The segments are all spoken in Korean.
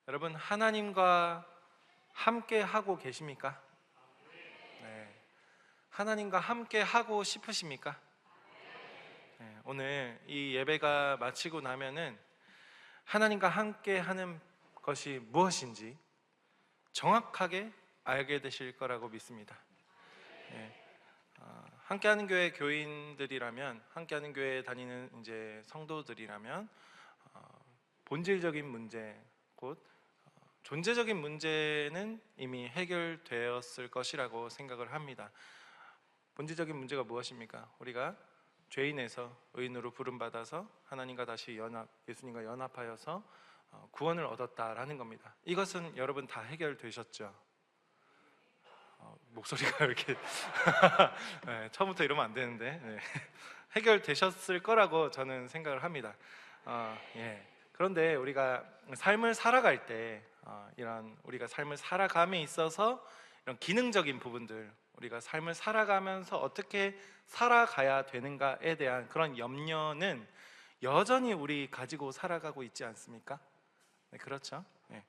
여러분, 하나님과 함께 하고 계십니까? 네. 하나님과 함께 하고 싶으십니까? 네. 오늘 이 예배가 마치고 나면은 하나님과 함께 하는 것이 무엇인지 정확하게 알게 되실 거라고 믿습니다. 네. 함께하는 교회 교인들이라면, 함께하는 교회에 다니는 이제 성도들이라면 본질적인 문제, 곧 존재적인 문제는 이미 해결되었을 것이라고 생각을 합니다. 본질적인 문제가 무엇입니까? 우리가 죄인에서 의인으로 부름받아서 하나님과 다시 예수님과 연합하여서 구원을 얻었다라는 겁니다. 이것은 여러분 다 해결되셨죠? 목소리가 이렇게 네, 처음부터 이러면 안 되는데 네. 해결되셨을 거라고 저는 생각을 합니다. 예. 그런데 우리가 삶을 살아갈 때 이런 우리가 삶을 살아감에 있어서 이런 기능적인 부분들, 우리가 삶을 살아가면서 어떻게 살아가야 되는가에 대한 그런 염려는 여전히 우리 가지고 살아가고 있지 않습니까? 네, 그렇죠. 네.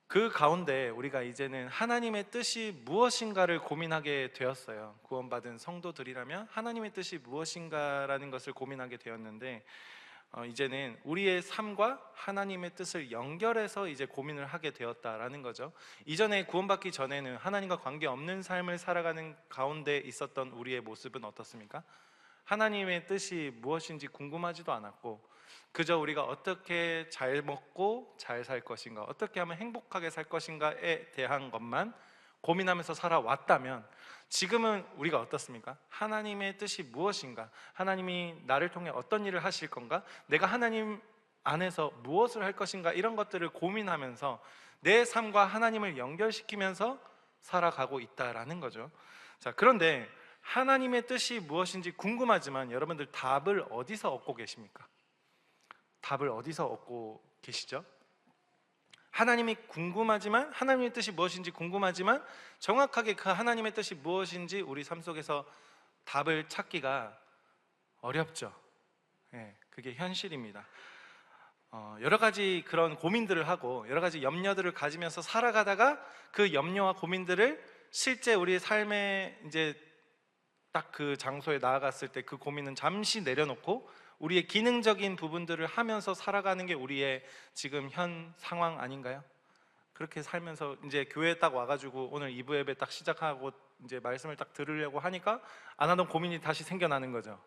그 가운데 우리가 이제는 하나님의 뜻이 무엇인가를 고민하게 되었어요. 구원받은 성도들이라면 하나님의 뜻이 무엇인가라는 것을 고민하게 되었는데 이제는 우리의 삶과 하나님의 뜻을 연결해서 이제 고민을 하게 되었다라는 거죠. 이전에 구원받기 전에는 하나님과 관계없는 삶을 살아가는 가운데 있었던 우리의 모습은 어떻습니까? 하나님의 뜻이 무엇인지 궁금하지도 않았고, 그저 우리가 어떻게 잘 먹고 잘 살 것인가, 어떻게 하면 행복하게 살 것인가에 대한 것만 고민하면서 살아왔다면, 지금은 우리가 어떻습니까? 하나님의 뜻이 무엇인가? 하나님이 나를 통해 어떤 일을 하실 건가? 내가 하나님 안에서 무엇을 할 것인가? 이런 것들을 고민하면서 내 삶과 하나님을 연결시키면서 살아가고 있다라는 거죠. 자, 그런데 하나님의 뜻이 무엇인지 궁금하지만 여러분들 답을 어디서 얻고 계십니까? 답을 어디서 얻고 계시죠? 하나님이 궁금하지만, 하나님의 뜻이 무엇인지 궁금하지만 정확하게 그 하나님의 뜻이 무엇인지 우리 삶 속에서 답을 찾기가 어렵죠. 예, 그게 현실입니다. 여러 가지 그런 고민들을 하고 여러 가지 염려들을 가지면서 살아가다가 그 염려와 고민들을 실제 우리의 삶에 이제 딱 그 장소에 나아갔을 때 그 고민은 잠시 내려놓고 우리의 기능적인 부분들을 하면서 살아가는 게 우리의 지금 현 상황 아닌가요? 그렇게 살면서 이제 교회에 딱 와가지고 오늘 2부 예배 딱 시작하고 이제 말씀을 딱 들으려고 하니까 안 하던 고민이 다시 생겨나는 거죠.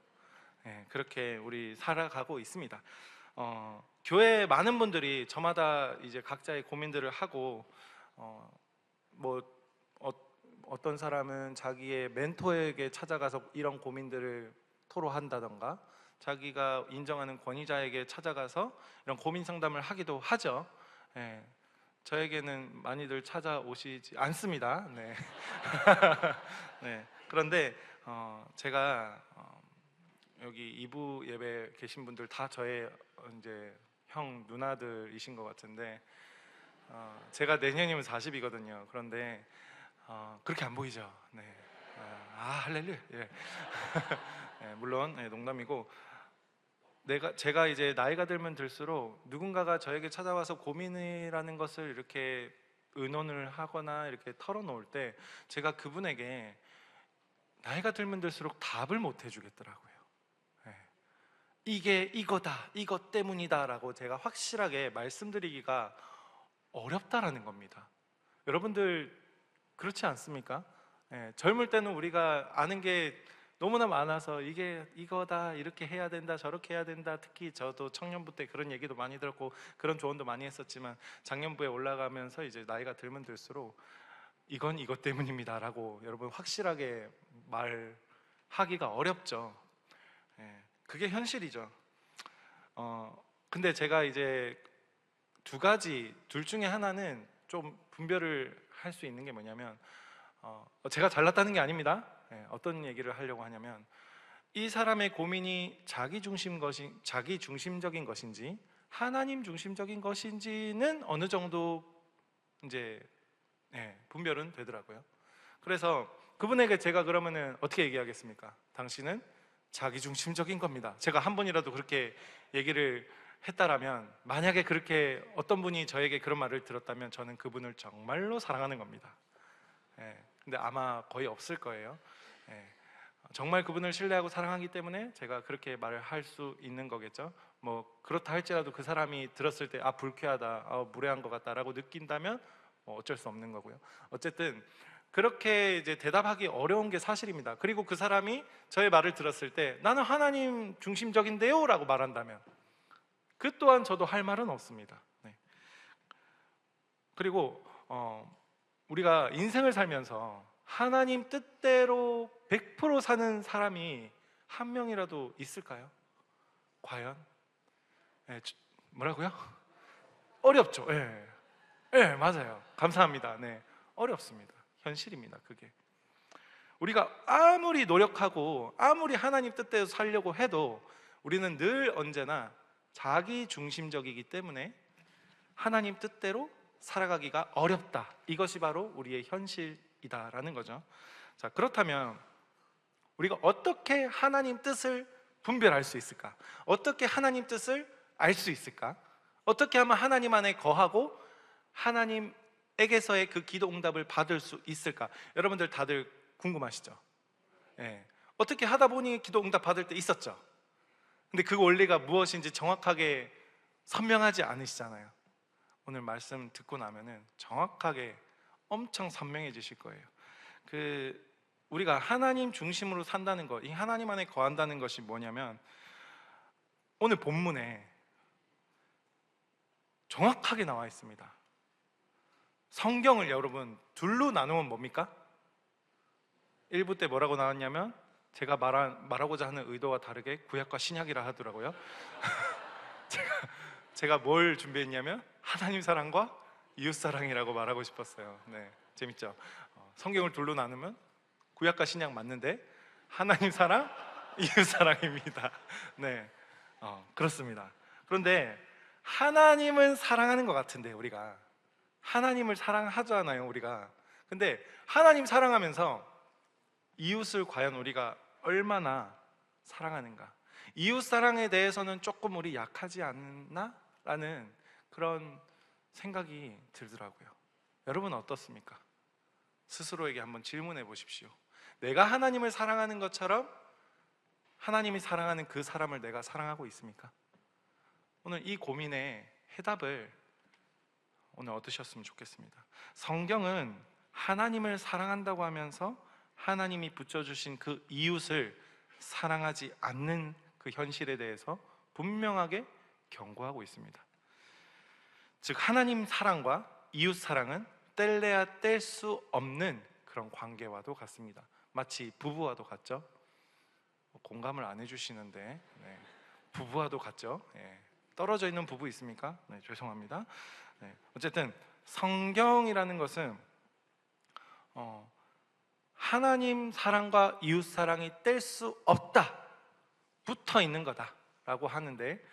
네, 그렇게 우리 살아가고 있습니다. 교회 많은 분들이 저마다 이제 각자의 고민들을 하고 뭐 어떤 사람은 자기의 멘토에게 찾아가서 이런 고민들을 토로한다던가, 자기가 인정하는 권위자에게 찾아가서 이런 고민 상담을 하기도 하죠. 예, 저에게는 많이들 찾아오시지 않습니다. 네. 네. 그런데 제가 여기 2부 예배 계신 분들 다 저의 이제 형 누나들이신 것 같은데 제가 내년이면 40이거든요. 그런데 그렇게 안 보이죠. 네. 할렐루야. 예. 네, 물론 농담이고, 제가 이제 나이가 들면 들수록 누군가가 저에게 찾아와서 고민이라는 것을 이렇게 의논을 하거나 이렇게 털어놓을 때 제가 그분에게 나이가 들면 들수록 답을 못 해주겠더라고요. 네. 이게 이거다, 이것 때문이다라고 제가 확실하게 말씀드리기가 어렵다라는 겁니다. 여러분들 그렇지 않습니까? 예, 젊을 때는 우리가 아는 게 너무나 많아서 이게 이거다, 이렇게 해야 된다, 저렇게 해야 된다. 특히 저도 청년부 때 그런 얘기도 많이 들었고 그런 조언도 많이 했었지만 장년부에 올라가면서 이제 나이가 들면 들수록 이건 이것 때문입니다라고 여러분 확실하게 말하기가 어렵죠. 예, 그게 현실이죠. 근데 제가 이제 둘 중에 하나는 좀 분별을 할 수 있는 게 뭐냐면, 제가 잘났다는 게 아닙니다. 어떤 얘기를 하려고 하냐면, 이 사람의 고민이 자기 중심적인 것인지 하나님 중심적인 것인지는 어느 정도 이제 분별은 되더라고요. 그래서 그분에게 제가 그러면은 어떻게 얘기하겠습니까? 당신은 자기 중심적인 겁니다. 제가 한 번이라도 그렇게 얘기를 했다라면, 만약에 그렇게 어떤 분이 저에게 그런 말을 들었다면 저는 그분을 정말로 사랑하는 겁니다. 예, 근데 아마 거의 없을 거예요. 예, 정말 그분을 신뢰하고 사랑하기 때문에 제가 그렇게 말을 할 수 있는 거겠죠. 뭐 그렇다 할지라도 그 사람이 들었을 때 불쾌하다, 무례한 것 같다라고 느낀다면 어쩔 수 없는 거고요. 어쨌든 그렇게 이제 대답하기 어려운 게 사실입니다. 그리고 그 사람이 저의 말을 들었을 때 나는 하나님 중심적인데요 라고 말한다면 그 또한 저도 할 말은 없습니다. 네. 그리고 우리가 인생을 살면서 하나님 뜻대로 100% 사는 사람이 한 명이라도 있을까요? 과연? 네, 뭐라고요? 어렵죠. 예, 네, 맞아요. 감사합니다. 네, 어렵습니다. 현실입니다. 그게 우리가 아무리 노력하고 아무리 하나님 뜻대로 살려고 해도 우리는 늘 언제나 자기 중심적이기 때문에 하나님 뜻대로 살아가기가 어렵다. 이것이 바로 우리의 현실이다라는 거죠. 자, 그렇다면 우리가 어떻게 하나님 뜻을 분별할 수 있을까? 어떻게 하나님 뜻을 알 수 있을까? 어떻게 하면 하나님 안에 거하고 하나님에게서의 그 기도 응답을 받을 수 있을까? 여러분들 다들 궁금하시죠? 예. 어떻게 하다 보니 기도 응답 받을 때 있었죠? 근데 그 원리가 무엇인지 정확하게 선명하지 않으시잖아요. 오늘 말씀 듣고 나면은 정확하게 엄청 선명해지실 거예요. 우리가 하나님 중심으로 산다는 것, 이 하나님 안에 거한다는 것이 뭐냐면 오늘 본문에 정확하게 나와 있습니다. 성경을 여러분 둘로 나누면 뭡니까? 1부 때 뭐라고 나왔냐면 제가 말하고자 하는 의도와 다르게 구약과 신약이라 하더라고요. 제가 뭘 준비했냐면 하나님 사랑과 이웃 사랑이라고 말하고 싶었어요. 네, 재밌죠? 성경을 둘로 나누면 구약과 신약 맞는데 하나님 사랑, 이웃 사랑입니다. 네, 그렇습니다. 그런데 하나님은 사랑하는 것 같은데 우리가 하나님을 사랑하잖아요, 우리가. 근데 하나님 사랑하면서 이웃을 과연 우리가 얼마나 사랑하는가? 이웃 사랑에 대해서는 조금 우리 약하지 않나? 라는 그런 생각이 들더라고요. 여러분은 어떻습니까? 스스로에게 한번 질문해 보십시오. 내가 하나님을 사랑하는 것처럼 하나님이 사랑하는 그 사람을 내가 사랑하고 있습니까? 오늘 이 고민의 해답을 오늘 얻으셨으면 좋겠습니다. 성경은 하나님을 사랑한다고 하면서 하나님이 붙여주신 그 이웃을 사랑하지 않는 그 현실에 대해서 분명하게 경고하고 있습니다. 즉 하나님 사랑과 이웃 사랑은 뗄래야 뗄 수 없는 그런 관계와도 같습니다. 마치 부부와도 같죠. 공감을 안 해주시는데 네. 부부와도 같죠. 네. 떨어져 있는 부부 있습니까? 네, 죄송합니다. 네. 어쨌든 성경이라는 것은 하나님 사랑과 이웃 사랑이 뗄 수 없다, 붙어 있는 거다라고 하는데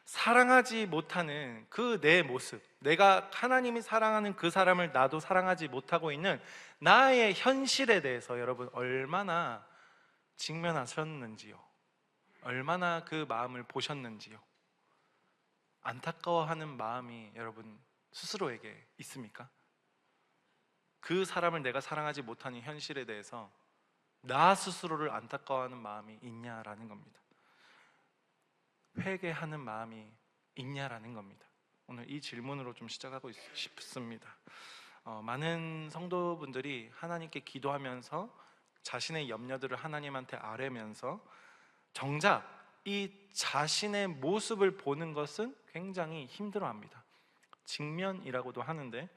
사랑하지 못하는 그 내 모습, 내가 하나님이 사랑하는 그 사람을 나도 사랑하지 못하고 있는 나의 현실에 대해서 여러분 얼마나 직면하셨는지요? 얼마나 그 마음을 보셨는지요? 안타까워하는 마음이 여러분 스스로에게 있습니까? 그 사람을 내가 사랑하지 못하는 현실에 대해서 나 스스로를 안타까워하는 마음이 있냐라는 겁니다. 회개하는 마음이 있냐라는 겁니다. 오늘 이 질문으로 좀 시작하고 싶습니다. 많은 성도분들이 하나님께 기도하면서 자신의 염려들을 하나님한테 아뢰면서 정작 이 자신의 모습을 보는 것은 굉장히 힘들어합니다. 직면이라고도 하는데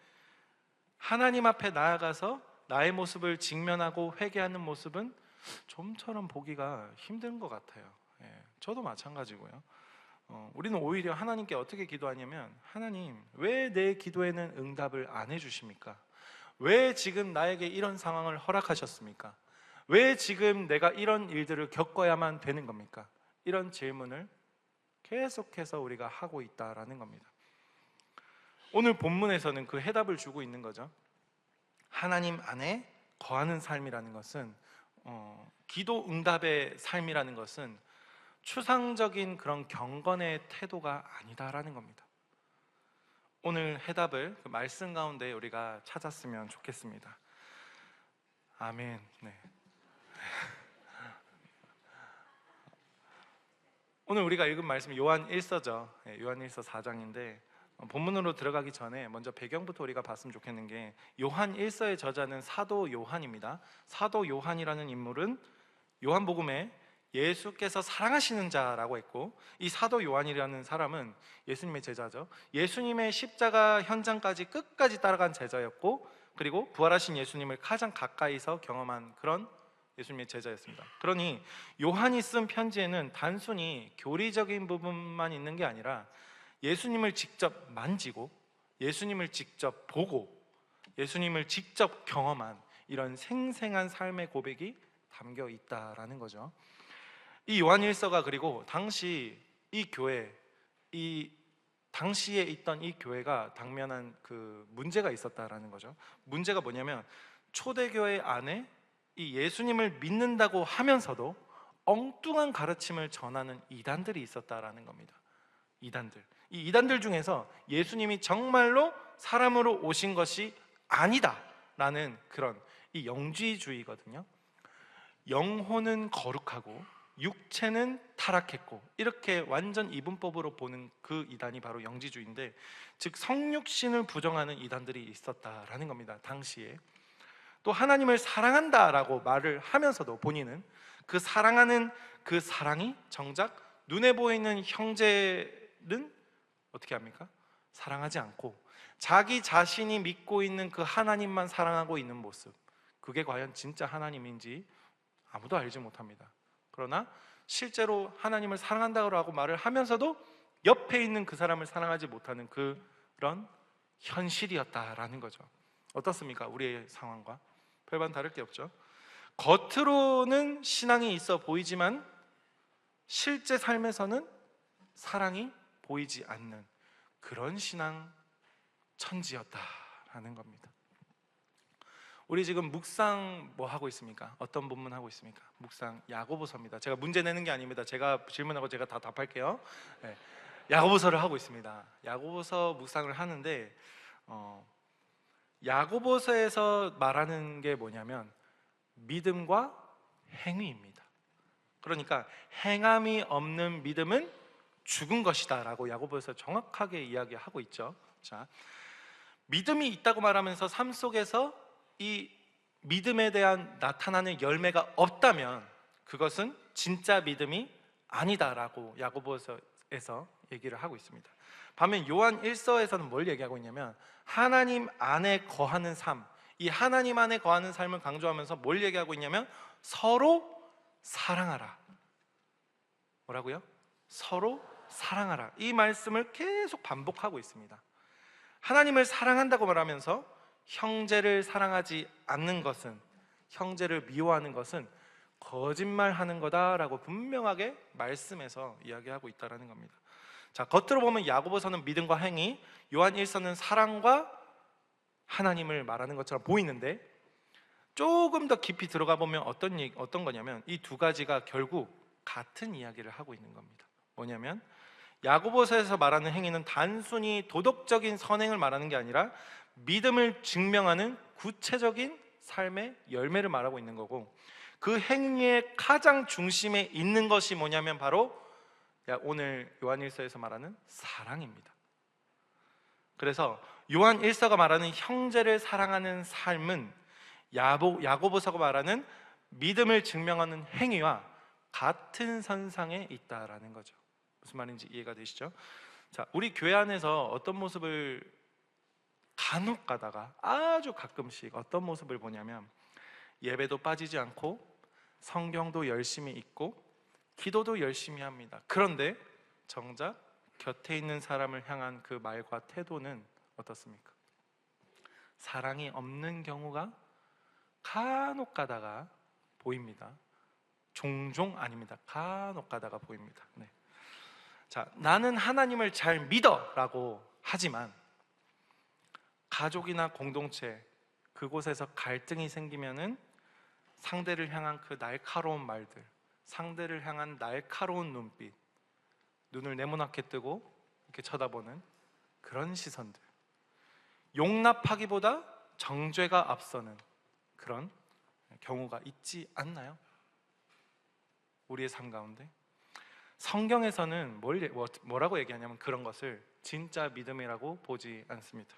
하나님 앞에 나아가서 나의 모습을 직면하고 회개하는 모습은 좀처럼 보기가 힘든 것 같아요. 저도 마찬가지고요. 우리는 오히려 하나님께 어떻게 기도하냐면 하나님, 왜 내 기도에는 응답을 안 해주십니까? 왜 지금 나에게 이런 상황을 허락하셨습니까? 왜 지금 내가 이런 일들을 겪어야만 되는 겁니까? 이런 질문을 계속해서 우리가 하고 있다라는 겁니다. 오늘 본문에서는 그 해답을 주고 있는 거죠. 하나님 안에 거하는 삶이라는 것은 기도 응답의 삶이라는 것은 추상적인 그런 경건의 태도가 아니다라는 겁니다. 오늘 해답을 그 말씀 가운데 우리가 찾았으면 좋겠습니다. 아멘. 네. 오늘 우리가 읽은 말씀이 요한 1서죠. 요한 1서 4장인데 본문으로 들어가기 전에 먼저 배경부터 우리가 봤으면 좋겠는 게, 요한 1서의 저자는 사도 요한입니다. 사도 요한이라는 인물은 요한복음에 예수께서 사랑하시는 자라고 했고, 이 사도 요한이라는 사람은 예수님의 제자죠. 예수님의 십자가 현장까지 끝까지 따라간 제자였고, 그리고 부활하신 예수님을 가장 가까이서 경험한 그런 예수님의 제자였습니다. 그러니 요한이 쓴 편지에는 단순히 교리적인 부분만 있는 게 아니라 예수님을 직접 만지고 예수님을 직접 보고 예수님을 직접 경험한 이런 생생한 삶의 고백이 담겨 있다라는 거죠. 이 요한일서가 그리고 당시 이 교회, 이 당시에 있던 이 교회가 당면한 그 문제가 있었다라는 거죠. 문제가 뭐냐면, 초대교회 안에 이 예수님을 믿는다고 하면서도 엉뚱한 가르침을 전하는 이단들이 있었다라는 겁니다. 이단들. 이 이단들 중에서 예수님이 정말로 사람으로 오신 것이 아니다라는 그런 이 영지주의거든요. 영혼은 거룩하고 육체는 타락했고, 이렇게 완전 이분법으로 보는 그 이단이 바로 영지주의인데, 즉 성육신을 부정하는 이단들이 있었다라는 겁니다. 당시에 또 하나님을 사랑한다라고 말을 하면서도 본인은 그 사랑하는 그 사랑이 정작 눈에 보이는 형제는 어떻게 합니까? 사랑하지 않고 자기 자신이 믿고 있는 그 하나님만 사랑하고 있는 모습, 그게 과연 진짜 하나님인지 아무도 알지 못합니다. 그러나 실제로 하나님을 사랑한다고 말을 하면서도 옆에 있는 그 사람을 사랑하지 못하는 그런 현실이었다라는 거죠. 어떻습니까? 우리의 상황과 별반 다를 게 없죠. 겉으로는 신앙이 있어 보이지만 실제 삶에서는 사랑이 보이지 않는 그런 신앙 천지였다라는 겁니다. 우리 지금 묵상 뭐 하고 있습니까? 어떤 본문 하고 있습니까? 묵상 야고보서입니다. 제가 문제 내는 게 아닙니다. 제가 질문하고 제가 다 답할게요. 네. 야고보서를 하고 있습니다. 야고보서 묵상을 하는데 야고보서에서 말하는 게 뭐냐면 믿음과 행위입니다. 그러니까 행함이 없는 믿음은 죽은 것이다 라고 야고보에서 정확하게 이야기하고 있죠. 자, 믿음이 있다고 말하면서 삶 속에서 이 믿음에 대한 나타나는 열매가 없다면 그것은 진짜 믿음이 아니다라고 야고보서에서 얘기를 하고 있습니다. 반면 요한 1서에서는 뭘 얘기하고 있냐면 하나님 안에 거하는 삶, 이 하나님 안에 거하는 삶을 강조하면서 뭘 얘기하고 있냐면 서로 사랑하라. 뭐라고요? 서로 사랑하라. 이 말씀을 계속 반복하고 있습니다. 하나님을 사랑한다고 말하면서 형제를 사랑하지 않는 것은, 형제를 미워하는 것은 거짓말하는 거다라고 분명하게 말씀에서 이야기하고 있다는 겁니다. 자, 겉으로 보면 야고보서는 믿음과 행위, 요한 1서는 사랑과 하나님을 말하는 것처럼 보이는데 조금 더 깊이 들어가 보면 어떤 거냐면 이 두 가지가 결국 같은 이야기를 하고 있는 겁니다. 뭐냐면 야고보서에서 말하는 행위는 단순히 도덕적인 선행을 말하는 게 아니라 믿음을 증명하는 구체적인 삶의 열매를 말하고 있는 거고, 그 행위의 가장 중심에 있는 것이 뭐냐면 바로 오늘 요한일서에서 말하는 사랑입니다. 그래서 요한일서가 말하는 형제를 사랑하는 삶은 야고보서가 말하는 믿음을 증명하는 행위와 같은 선상에 있다라는 거죠. 무슨 말인지 이해가 되시죠? 자, 우리 교회 안에서 어떤 모습을 간혹 가다가 아주 가끔씩 어떤 모습을 보냐면 예배도 빠지지 않고 성경도 열심히 읽고 기도도 열심히 합니다. 그런데 정작 곁에 있는 사람을 향한 그 말과 태도는 어떻습니까? 사랑이 없는 경우가 간혹 가다가 보입니다. 종종 아닙니다. 간혹 가다가 보입니다. 네. 자, 나는 하나님을 잘 믿어라고 하지만 가족이나 공동체 그곳에서 갈등이 생기면은 상대를 향한 그 날카로운 말들, 상대를 향한 날카로운 눈빛, 눈을 네모나게 뜨고 이렇게 쳐다보는 그런 시선들, 용납하기보다 정죄가 앞서는 그런 경우가 있지 않나요? 우리의 삶 가운데 성경에서는 뭐라고 얘기하냐면 그런 것을 진짜 믿음이라고 보지 않습니다.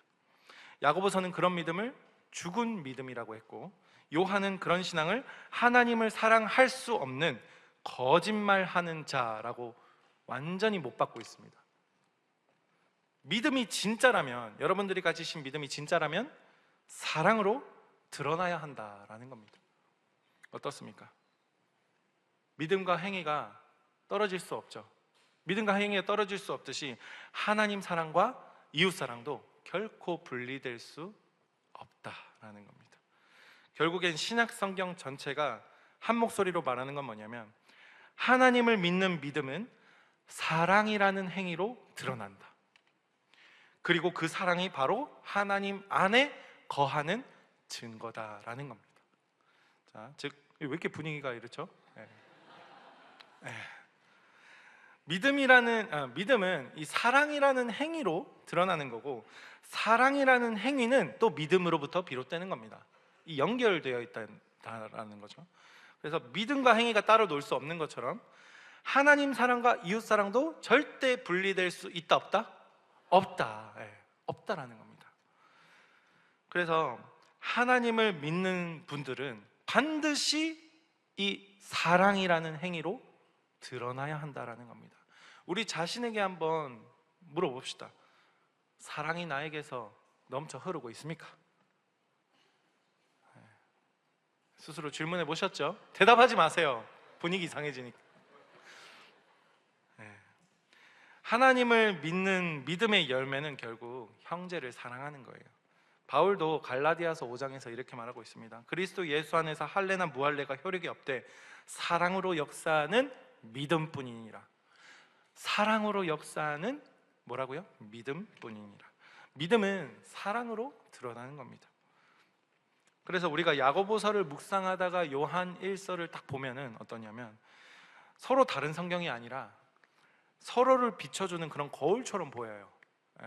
야고보서는 그런 믿음을 죽은 믿음이라고 했고, 요한은 그런 신앙을 하나님을 사랑할 수 없는 거짓말하는 자라고 완전히 못 받고 있습니다. 믿음이 진짜라면, 여러분들이 가지신 믿음이 진짜라면 사랑으로 드러나야 한다라는 겁니다. 어떻습니까? 믿음과 행위가 떨어질 수 없죠. 믿음과 행위가 떨어질 수 없듯이 하나님 사랑과 이웃 사랑도 결코 분리될 수 없다라는 겁니다. 결국엔 신약 성경 전체가 한 목소리로 말하는 건 뭐냐면, 하나님을 믿는 믿음은 사랑이라는 행위로 드러난다. 그리고 그 사랑이 바로 하나님 안에 거하는 증거다라는 겁니다. 자, 즉 왜 이렇게 분위기가 이렇죠? 믿음은 이 사랑이라는 행위로 드러나는 거고, 사랑이라는 행위는 또 믿음으로부터 비롯되는 겁니다. 이 연결되어 있다라는 거죠. 그래서 믿음과 행위가 따로 놀 수 없는 것처럼 하나님 사랑과 이웃 사랑도 절대 분리될 수 있다 없다? 없다. 없다라는 겁니다. 그래서 하나님을 믿는 분들은 반드시 이 사랑이라는 행위로 드러나야 한다라는 겁니다. 우리 자신에게 한번 물어봅시다. 사랑이 나에게서 넘쳐 흐르고 있습니까? 스스로 질문해 보셨죠? 대답하지 마세요. 분위기 이상해지니까. 하나님을 믿는 믿음의 열매는 결국 형제를 사랑하는 거예요. 바울도 갈라디아서 5장에서 이렇게 말하고 있습니다. 그리스도 예수 안에서 할례나 무할례가 효력이 없되 사랑으로 역사하는 믿음뿐이니라. 사랑으로 역사하는 뭐라고요? 믿음뿐이니라. 믿음은 사랑으로 드러나는 겁니다. 그래서 우리가 야고보서를 묵상하다가 요한 1서를 딱 보면은 어떠냐면, 서로 다른 성경이 아니라 서로를 비춰주는 그런 거울처럼 보여요.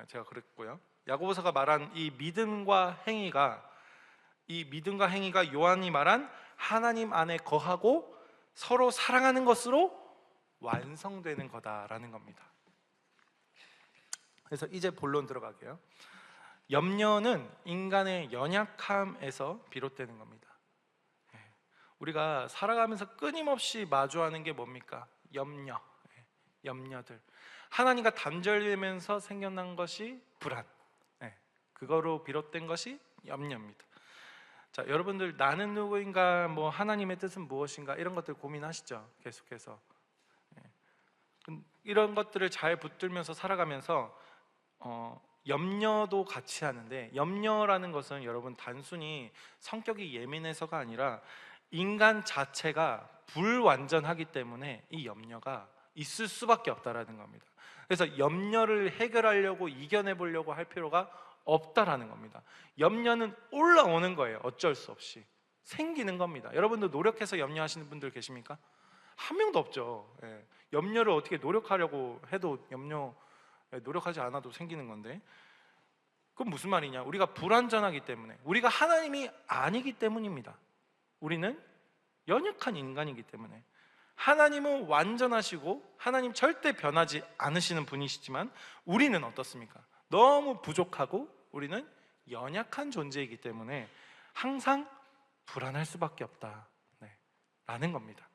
제가 그랬고요. 야고보서가 말한 이 믿음과 행위가 요한이 말한 하나님 안에 거하고 서로 사랑하는 것으로 완성되는 거다라는 겁니다. 그래서 이제 본론 들어가게요. 염려는 인간의 연약함에서 비롯되는 겁니다. 우리가 살아가면서 끊임없이 마주하는 게 뭡니까? 염려들. 하나님과 단절되면서 생겨난 것이 불안. 그거로 비롯된 것이 염려입니다. 자, 여러분들 나는 누구인가, 뭐 하나님의 뜻은 무엇인가, 이런 것들 고민하시죠? 계속해서. 이런 것들을 잘 붙들면서 살아가면서 염려도 같이 하는데, 염려라는 것은 여러분 단순히 성격이 예민해서가 아니라 인간 자체가 불완전하기 때문에 이 염려가 있을 수밖에 없다라는 겁니다. 그래서 염려를 해결하려고 이겨내 보려고 할 필요가 없다라는 겁니다. 염려는 올라오는 거예요. 어쩔 수 없이 생기는 겁니다. 여러분도 노력해서 염려하시는 분들 계십니까? 한 명도 없죠. 염려를 어떻게 노력하려고 해도 노력하지 않아도 생기는 건데, 그건 무슨 말이냐? 우리가 불완전하기 때문에, 우리가 하나님이 아니기 때문입니다. 우리는 연약한 인간이기 때문에. 하나님은 완전하시고 하나님 절대 변하지 않으시는 분이시지만 우리는 어떻습니까? 너무 부족하고 우리는 연약한 존재이기 때문에 항상 불안할 수밖에 없다, 라는 겁니다.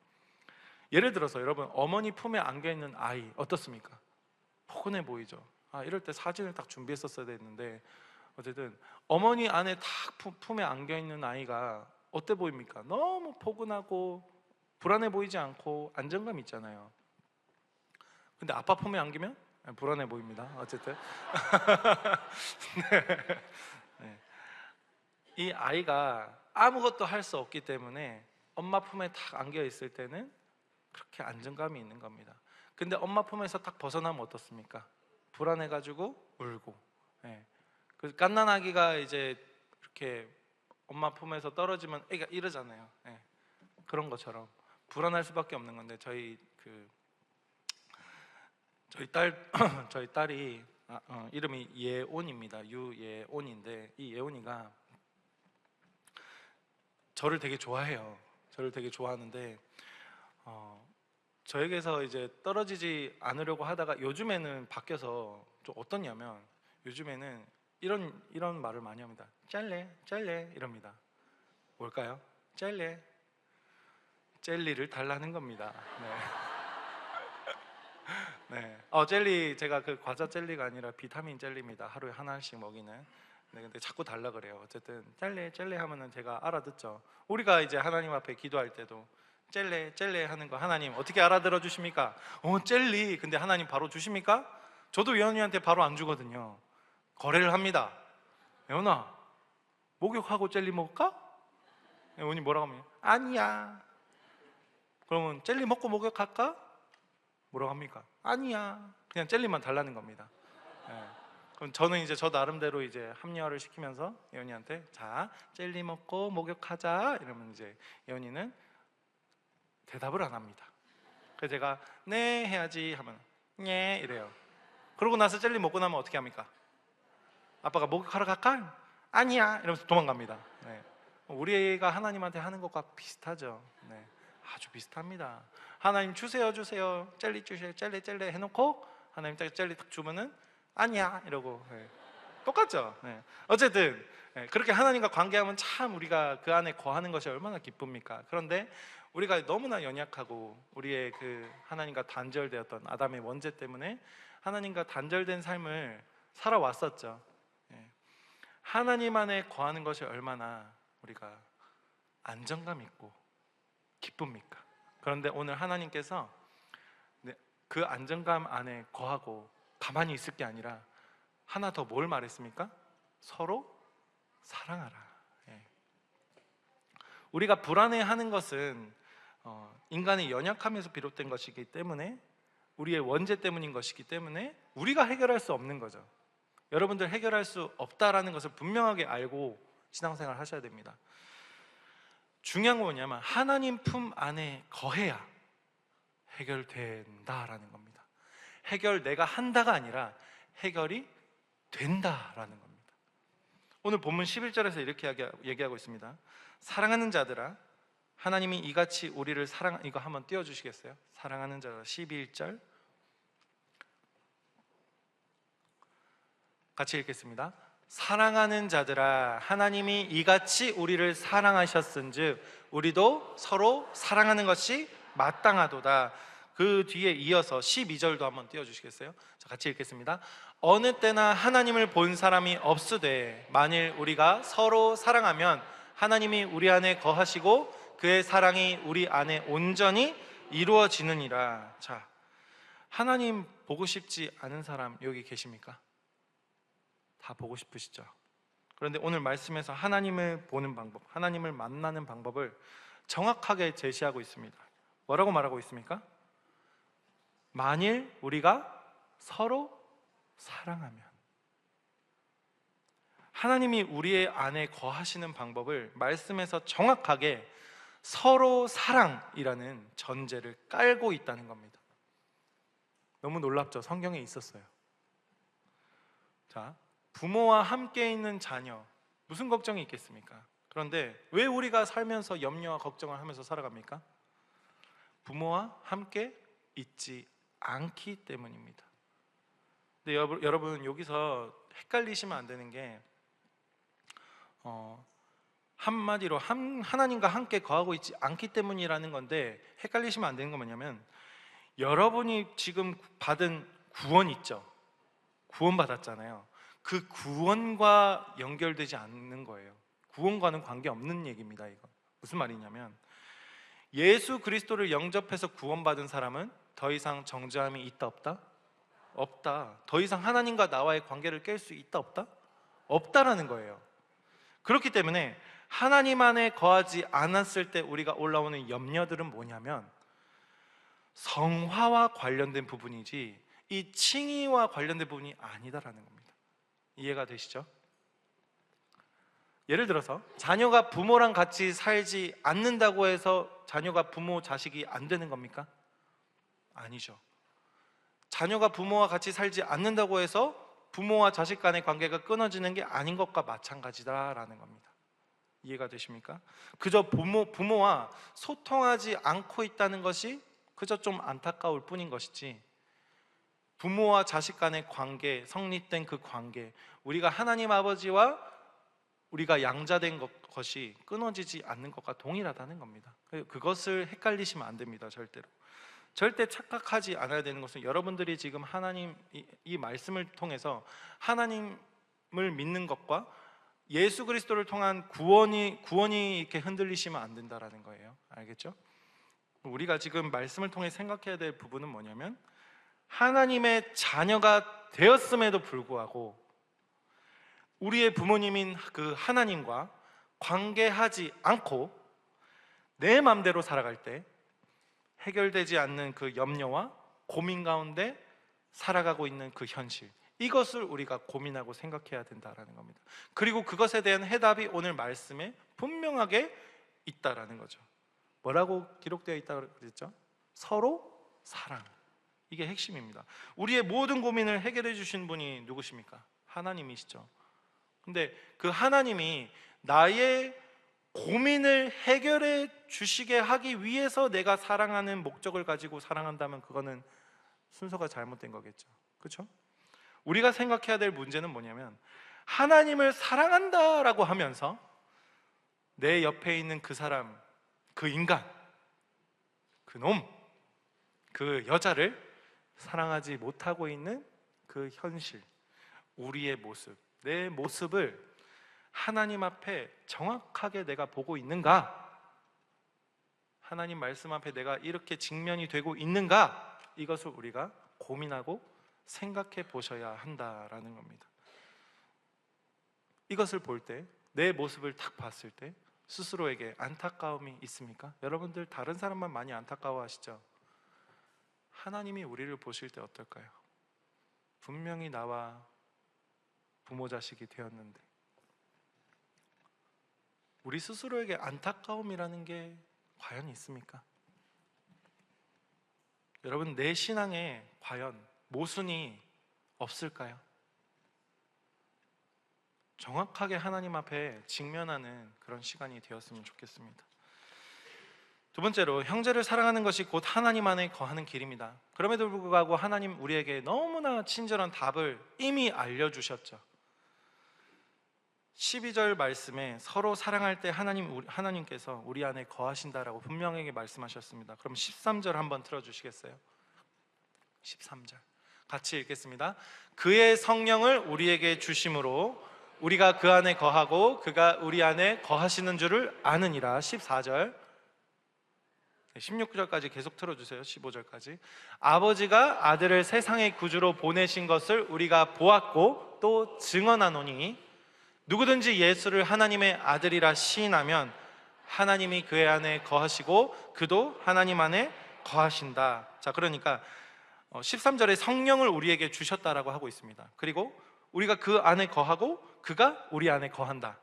예를 들어서 여러분, 어머니 품에 안겨있는 아이 어떻습니까? 포근해 보이죠? 이럴 때 사진을 딱 준비했었어야 됐는데, 어쨌든 어머니 안에 딱 품에 안겨있는 아이가 어때 보입니까? 너무 포근하고 불안해 보이지 않고 안정감 있잖아요. 근데 아빠 품에 안기면 불안해 보입니다. 어쨌든 네. 이 아이가 아무것도 할 수 없기 때문에 엄마 품에 딱 안겨 있을 때는 그렇게 안정감이 있는 겁니다. 근데 엄마 품에서 딱 벗어나면 어떻습니까? 불안해가지고 울고. 그 갓난아기가 이제 이렇게 엄마 품에서 떨어지면 애가 이러잖아요. 그런 것처럼 불안할 수밖에 없는 건데 저희 딸 저희 딸이 이름이 예온입니다. 유예온인데 이 예온이가 저를 되게 좋아해요. 저를 되게 좋아하는데 저에게서 이제 떨어지지 않으려고 하다가 요즘에는 바뀌어서 좀 어떻냐면 요즘에는 이런 말을 많이 합니다. 짤래 짤래 이럽니다. 뭘까요? 짤래 젤리를 달라는 겁니다. 네. 네. 젤리 제가 그 과자 젤리가 아니라 비타민 젤리입니다. 하루에 하나씩 먹이는. 네, 근데 자꾸 달라 그래요. 어쨌든 젤레 젤레 하면은 제가 알아듣죠. 우리가 이제 하나님 앞에 기도할 때도 젤레 젤레 하는 거 하나님 어떻게 알아들어 주십니까? 젤리. 근데 하나님 바로 주십니까? 저도 예언이한테 바로 안 주거든요. 거래를 합니다. 예언아, 목욕하고 젤리 먹을까? 예언이 뭐라고 하면 아니야. 그러면 젤리 먹고 목욕할까? 뭐라고 합니까? 아니야. 그냥 젤리만 달라는 겁니다. 네. 그럼 저는 이제 저 나름대로 이제 합리화를 시키면서 예언이한테 자 젤리 먹고 목욕하자 이러면 이제 예언이는 대답을 안 합니다. 그래서 제가 네 해야지 하면 네 이래요. 그러고 나서 젤리 먹고 나면 어떻게 합니까? 아빠가 목욕하러 갈까? 아니야 이러면서 도망갑니다. 네. 우리가 하나님한테 하는 것과 비슷하죠. 네. 아주 비슷합니다. 하나님 주세요 주세요 젤리 주세요 젤리 젤리 해놓고 하나님 젤리 딱 주면은 아니야 이러고. 네. 똑같죠. 네. 어쨌든 그렇게 하나님과 관계하면 참 우리가 그 안에 거하는 것이 얼마나 기쁩니까? 그런데 우리가 너무나 연약하고 우리의 그 하나님과 단절되었던 아담의 원죄 때문에 하나님과 단절된 삶을 살아왔었죠. 하나님 안에 거하는 것이 얼마나 우리가 안정감 있고 기쁩니까? 그런데 오늘 하나님께서 그 안정감 안에 거하고 가만히 있을 게 아니라 하나 더 뭘 말했습니까? 서로 사랑하라. 우리가 불안해하는 것은 인간의 연약함에서 비롯된 것이기 때문에 우리의 원죄 때문인 것이기 때문에 우리가 해결할 수 없는 거죠. 여러분들 해결할 수 없다라는 것을 분명하게 알고 신앙생활 하셔야 됩니다. 중요한 건 뭐냐면 하나님 품 안에 거해야 해결된다라는 겁니다. 해결 내가 한다가 아니라 해결이 된다라는 겁니다. 오늘 본문 11절에서 이렇게 얘기하고 있습니다. 사랑하는 자들아 하나님이 이같이 우리를 이거 한번 띄워주시겠어요? 사랑하는 자들아 11절 같이 읽겠습니다. 사랑하는 자들아 하나님이 이같이 우리를 사랑하셨은즉 우리도 서로 사랑하는 것이 마땅하도다. 그 뒤에 이어서 12절도 한번 띄워주시겠어요? 자, 같이 읽겠습니다. 어느 때나 하나님을 본 사람이 없으되 만일 우리가 서로 사랑하면 하나님이 우리 안에 거하시고 그의 사랑이 우리 안에 온전히 이루어지느니라. 자, 하나님 보고 싶지 않은 사람 여기 계십니까? 다 보고 싶으시죠? 그런데 오늘 말씀에서 하나님을 보는 방법, 하나님을 만나는 방법을 정확하게 제시하고 있습니다. 뭐라고 말하고 있습니까? 만일 우리가 서로 사랑하면. 하나님이 우리의 안에 거하시는 방법을 말씀에서 정확하게 서로 사랑이라는 전제를 깔고 있다는 겁니다. 너무 놀랍죠? 성경에 있었어요. 자, 부모와 함께 있는 자녀 무슨 걱정이 있겠습니까? 그런데 왜 우리가 살면서 염려와 걱정을 하면서 살아갑니까? 부모와 함께 있지 않기 때문입니다. 근데 여러분 여기서 헷갈리시면 안 되는 게 한마디로 하나님과 함께 거하고 있지 않기 때문이라는 건데 헷갈리시면 안 되는 건 뭐냐면 여러분이 지금 받은 구원 있죠? 구원 받았잖아요. 그 구원과 연결되지 않는 거예요. 구원과는 관계없는 얘기입니다. 이거 무슨 말이냐면 예수 그리스도를 영접해서 구원받은 사람은 더 이상 정죄함이 있다 없다? 없다. 더 이상 하나님과 나와의 관계를 깰 수 있다 없다? 없다라는 거예요. 그렇기 때문에 하나님 안에 거하지 않았을 때 우리가 올라오는 염려들은 뭐냐면 성화와 관련된 부분이지 이 칭의와 관련된 부분이 아니다라는 겁니다. 이해가 되시죠? 예를 들어서 자녀가 부모랑 같이 살지 않는다고 해서 자녀가 부모 자식이 안 되는 겁니까? 아니죠. 자녀가 부모와 같이 살지 않는다고 해서 부모와 자식 간의 관계가 끊어지는 게 아닌 것과 마찬가지다라는 겁니다. 이해가 되십니까? 그저 부모와 소통하지 않고 있다는 것이 그저 좀 안타까울 뿐인 것이지, 부모와 자식 간의 관계, 성립된 그 관계, 우리가 하나님 아버지와 우리가 양자된 것이 끊어지지 않는 것과 동일하다는 겁니다. 그것을 헷갈리시면 안 됩니다. 절대 착각하지 않아야 되는 것은, 여러분들이 지금 하나님 이 말씀을 통해서 하나님을 믿는 것과 예수 그리스도를 통한 구원이 이렇게 흔들리시면 안 된다라는 거예요. 알겠죠? 우리가 지금 말씀을 통해 생각해야 될 부분은 뭐냐면, 하나님의 자녀가 되었음에도 불구하고 우리의 부모님인 그 하나님과 관계하지 않고 내 마음대로 살아갈 때 해결되지 않는 그 염려와 고민 가운데 살아가고 있는 그 현실, 이것을 우리가 고민하고 생각해야 된다라는 겁니다. 그리고 그것에 대한 해답이 오늘 말씀에 분명하게 있다라는 거죠. 뭐라고 기록되어 있다고 그랬죠? 서로 사랑. 이게 핵심입니다. 우리의 모든 고민을 해결해 주신 분이 누구십니까? 하나님이시죠. 근데 그 하나님이 나의 고민을 해결해 주시게 하기 위해서 내가 사랑하는 목적을 가지고 사랑한다면 그거는 순서가 잘못된 거겠죠. 그렇죠? 우리가 생각해야 될 문제는 뭐냐면, 하나님을 사랑한다라고 하면서 내 옆에 있는 그 사람, 그 인간, 그 놈, 그 여자를 사랑하지 못하고 있는 그 현실, 우리의 모습, 내 모습을 하나님 앞에 정확하게 내가 보고 있는가? 하나님 말씀 앞에 내가 이렇게 직면이 되고 있는가? 이것을 우리가 고민하고 생각해 보셔야 한다라는 겁니다. 이것을 볼 때, 내 모습을 딱 봤을 때 스스로에게 안타까움이 있습니까? 여러분들 다른 사람만 많이 안타까워하시죠? 하나님이 우리를 보실 때 어떨까요? 분명히 나와 부모 자식이 되었는데 우리 스스로에게 안타까움이라는 게 과연 있습니까? 여러분, 내 신앙에 과연 모순이 없을까요? 정확하게 하나님 앞에 직면하는 그런 시간이 되었으면 좋겠습니다. 두 번째로, 형제를 사랑하는 것이 곧 하나님 안에 거하는 길입니다. 그럼에도 불구하고 하나님 우리에게 너무나 친절한 답을 이미 알려주셨죠. 12절 말씀에 서로 사랑할 때 하나님께서 우리 안에 거하신다라고 분명하게 말씀하셨습니다. 그럼 13절 한번 틀어주시겠어요? 13절 같이 읽겠습니다. 그의 성령을 우리에게 주심으로 우리가 그 안에 거하고 그가 우리 안에 거하시는 줄을 아느니라. 14절 16절까지 계속 틀어주세요. 15절까지. 아버지가 아들을 세상의 구주로 보내신 것을 우리가 보았고 또 증언하노니 누구든지 예수를 하나님의 아들이라 시인하면 하나님이 그의 안에 거하시고 그도 하나님 안에 거하신다. 자, 그러니까 13절에 성령을 우리에게 주셨다라고 하고 있습니다. 그리고 우리가 그 안에 거하고 그가 우리 안에 거한다.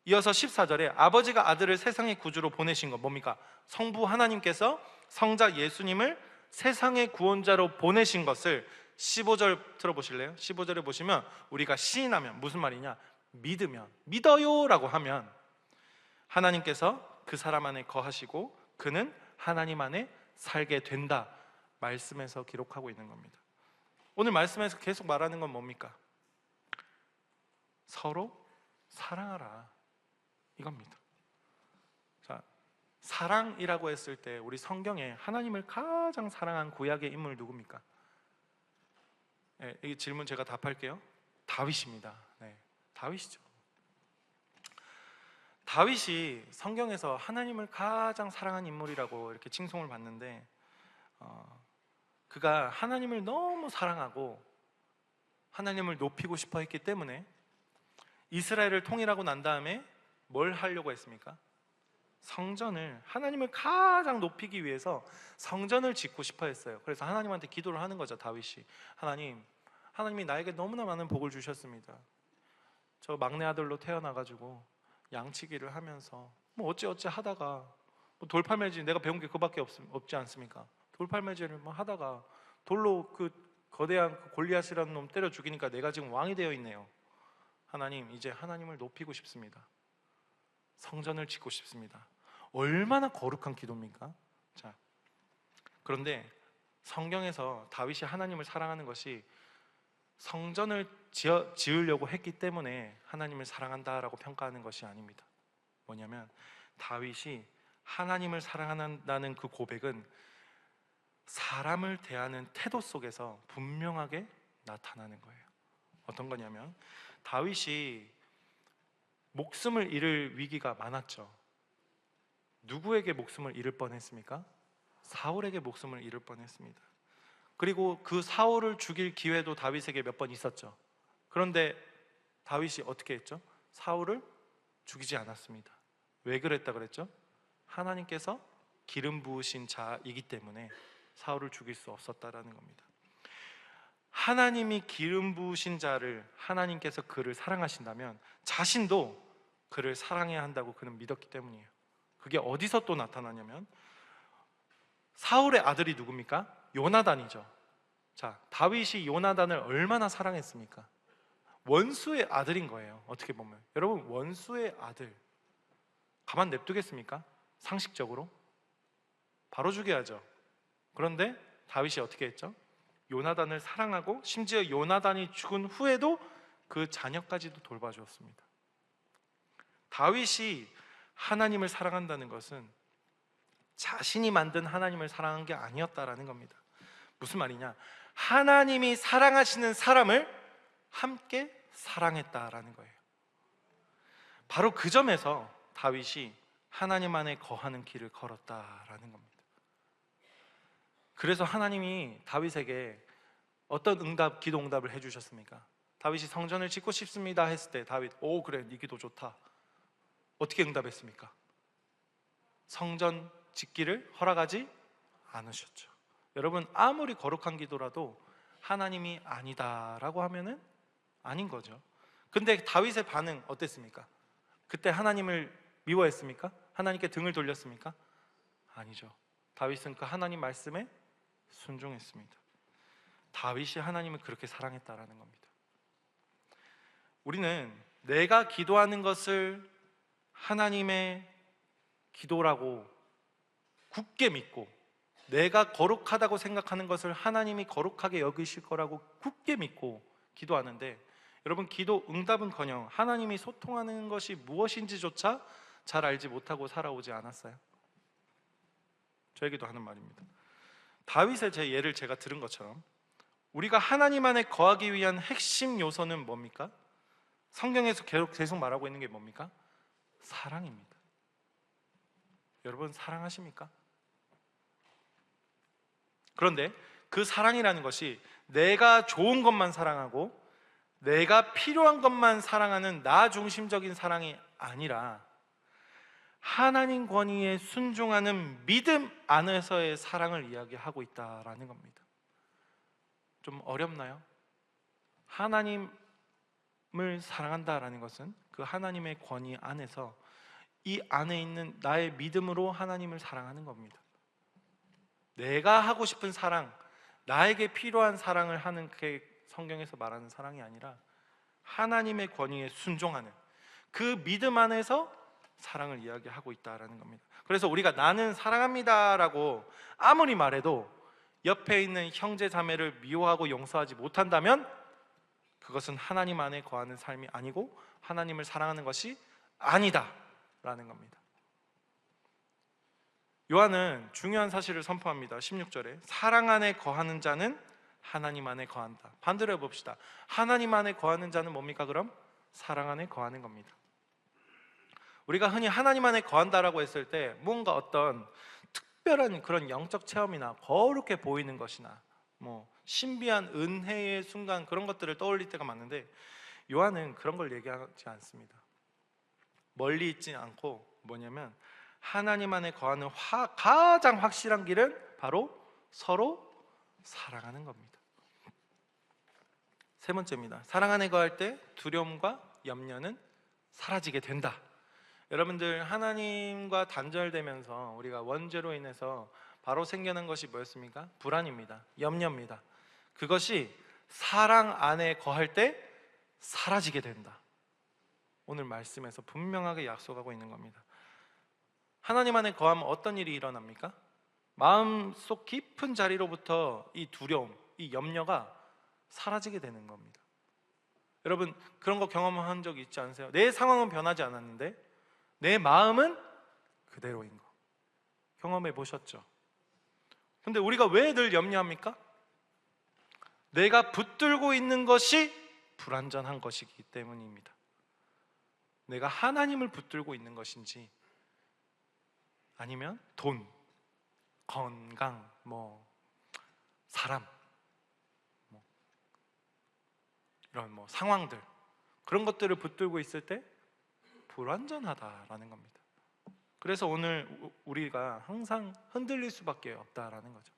이어서 14절에 아버지가 아들을 세상의 구주로 보내신 것, 뭡니까? 성부 하나님께서 성자 예수님을 세상의 구원자로 보내신 것을 15절 들어보실래요? 15절에 보시면 우리가 시인하면, 무슨 말이냐? 믿으면, 믿어요 라고 하면 하나님께서 그 사람 안에 거하시고 그는 하나님 안에 살게 된다 말씀에서 기록하고 있는 겁니다. 오늘 말씀에서 계속 말하는 건 뭡니까? 서로 사랑하라, 이겁니다. 자, 사랑이라고 했을 때 우리 성경에 하나님을 가장 사랑한 구약의 인물 누굽니까? 네, 이 질문 제가 답할게요. 다윗입니다. 네, 다윗이죠. 다윗이 성경에서 하나님을 가장 사랑한 인물이라고 이렇게 칭송을 받는데, 그가 하나님을 너무 사랑하고 하나님을 높이고 싶어 했기 때문에 이스라엘을 통일하고 난 다음에 뭘 하려고 했습니까? 성전을, 하나님을 가장 높이기 위해서 성전을 짓고 싶어 했어요. 그래서 하나님한테 기도를 하는 거죠. 다윗이, 하나님이 나에게 너무나 많은 복을 주셨습니다. 저 막내 아들로 태어나가지고 양치기를 하면서 뭐 어찌어찌 하다가 뭐 돌팔매질 내가 배운 게 그밖에 없지 않습니까? 돌팔매질을 뭐 하다가 돌로 그 거대한 그 골리앗이라는 놈 때려 죽이니까 내가 지금 왕이 되어 있네요. 하나님, 이제 하나님을 높이고 싶습니다. 성전을 짓고 싶습니다. 얼마나 거룩한 기도입니까? 자, 그런데 성경에서 다윗이 하나님을 사랑하는 것이 성전을 지으려고 했기 때문에 하나님을 사랑한다라고 평가하는 것이 아닙니다. 뭐냐면 다윗이 하나님을 사랑한다는 그 고백은 사람을 대하는 태도 속에서 분명하게 나타나는 거예요. 어떤 거냐면 다윗이 목숨을 잃을 위기가 많았죠. 누구에게 목숨을 잃을 뻔했습니까? 사울에게 목숨을 잃을 뻔했습니다. 그리고 그 사울을 죽일 기회도 다윗에게 몇 번 있었죠. 그런데 다윗이 어떻게 했죠? 사울을 죽이지 않았습니다. 왜 그랬다 그랬죠? 하나님께서 기름 부으신 자이기 때문에 사울을 죽일 수 없었다라는 겁니다. 하나님이 기름 부으신 자를, 하나님께서 그를 사랑하신다면 자신도 그를 사랑해야 한다고 그는 믿었기 때문이에요. 그게 어디서 또 나타나냐면 사울의 아들이 누굽니까? 요나단이죠. 자, 다윗이 요나단을 얼마나 사랑했습니까? 원수의 아들인 거예요. 어떻게 보면 여러분, 원수의 아들 가만 냅두겠습니까? 상식적으로 바로 죽여야죠. 그런데 다윗이 어떻게 했죠? 요나단을 사랑하고 심지어 요나단이 죽은 후에도 그 자녀까지도 돌봐주었습니다. 다윗이 하나님을 사랑한다는 것은 자신이 만든 하나님을 사랑한 게 아니었다라는 겁니다. 무슨 말이냐? 하나님이 사랑하시는 사람을 함께 사랑했다라는 거예요. 바로 그 점에서 다윗이 하나님 안에 거하는 길을 걸었다라는 겁니다. 그래서 하나님이 다윗에게 어떤 기도 응답을 해주셨습니까? 다윗이 성전을 짓고 싶습니다 했을 때 다윗, 오 그래, 네 기도 좋다. 어떻게 응답했습니까? 성전 짓기를 허락하지 않으셨죠. 여러분, 아무리 거룩한 기도라도 하나님이 아니다라고 하면은 아닌 거죠. 근데 다윗의 반응 어땠습니까? 그때 하나님을 미워했습니까? 하나님께 등을 돌렸습니까? 아니죠. 다윗은 그 하나님 말씀에 순종했습니다. 다윗이 하나님을 그렇게 사랑했다라는 겁니다. 우리는 내가 기도하는 것을 하나님의 기도라고 굳게 믿고, 내가 거룩하다고 생각하는 것을 하나님이 거룩하게 여기실 거라고 굳게 믿고 기도하는데, 여러분, 기도 응답은커녕 하나님이 소통하는 것이 무엇인지조차 잘 알지 못하고 살아오지 않았어요? 저에게도 하는 말입니다. 다윗의 제 예를 제가 들은 것처럼 우리가 하나님 안에 거하기 위한 핵심 요소는 뭡니까? 성경에서 계속 말하고 있는 게 뭡니까? 사랑입니다. 여러분, 사랑하십니까? 그런데 그 사랑이라는 것이 내가 좋은 것만 사랑하고 내가 필요한 것만 사랑하는 나 중심적인 사랑이 아니라 하나님 권위에 순종하는 믿음 안에서의 사랑을 이야기하고 있다라는 겁니다. 좀 어렵나요? 하나님을 사랑한다라는 것은 그 하나님의 권위 안에서 이 안에 있는 나의 믿음으로 하나님을 사랑하는 겁니다. 내가 하고 싶은 사랑, 나에게 필요한 사랑을 하는 게 성경에서 말하는 사랑이 아니라 하나님의 권위에 순종하는 그 믿음 안에서 사랑을 이야기하고 있다라는 겁니다. 그래서 우리가 나는 사랑합니다라고 아무리 말해도 옆에 있는 형제 자매를 미워하고 용서하지 못한다면 그것은 하나님 안에 거하는 삶이 아니고 하나님을 사랑하는 것이 아니다라는 겁니다. 요한은 중요한 사실을 선포합니다. 16절에 사랑 안에 거하는 자는 하나님 안에 거한다. 반대로 해봅시다. 하나님 안에 거하는 자는 뭡니까? 그럼 사랑 안에 거하는 겁니다. 우리가 흔히 하나님 안에 거한다라고 했을 때 뭔가 어떤 특별한 그런 영적 체험이나 거룩해 보이는 것이나 뭐 신비한 은혜의 순간, 그런 것들을 떠올릴 때가 많은데 요한은 그런 걸 얘기하지 않습니다. 멀리 있지 않고 뭐냐면 하나님 안에 거하는 가장 확실한 길은 바로 서로 사랑하는 겁니다. 세 번째입니다. 사랑 안에 거할 때 두려움과 염려는 사라지게 된다. 여러분들, 하나님과 단절되면서 우리가 원죄로 인해서 바로 생겨난 것이 뭐였습니까? 불안입니다. 염려입니다. 그것이 사랑 안에 거할 때 사라지게 된다. 오늘 말씀에서 분명하게 약속하고 있는 겁니다. 하나님 안에 거하면 어떤 일이 일어납니까? 마음속 깊은 자리로부터 이 두려움, 이 염려가 사라지게 되는 겁니다. 여러분, 그런 거 경험한 적 있지 않으세요? 내 상황은 변하지 않았는데 내 마음은 그대로인 거 경험해 보셨죠? 근데 우리가 왜 늘 염려합니까? 내가 붙들고 있는 것이 불완전한 것이기 때문입니다. 내가 하나님을 붙들고 있는 것인지, 아니면 돈, 건강, 사람, 이런 상황들, 그런 것들을 붙들고 있을 때 불완전하다라는 겁니다. 그래서 오늘 우리가 항상 흔들릴 수밖에 없다라는 거죠.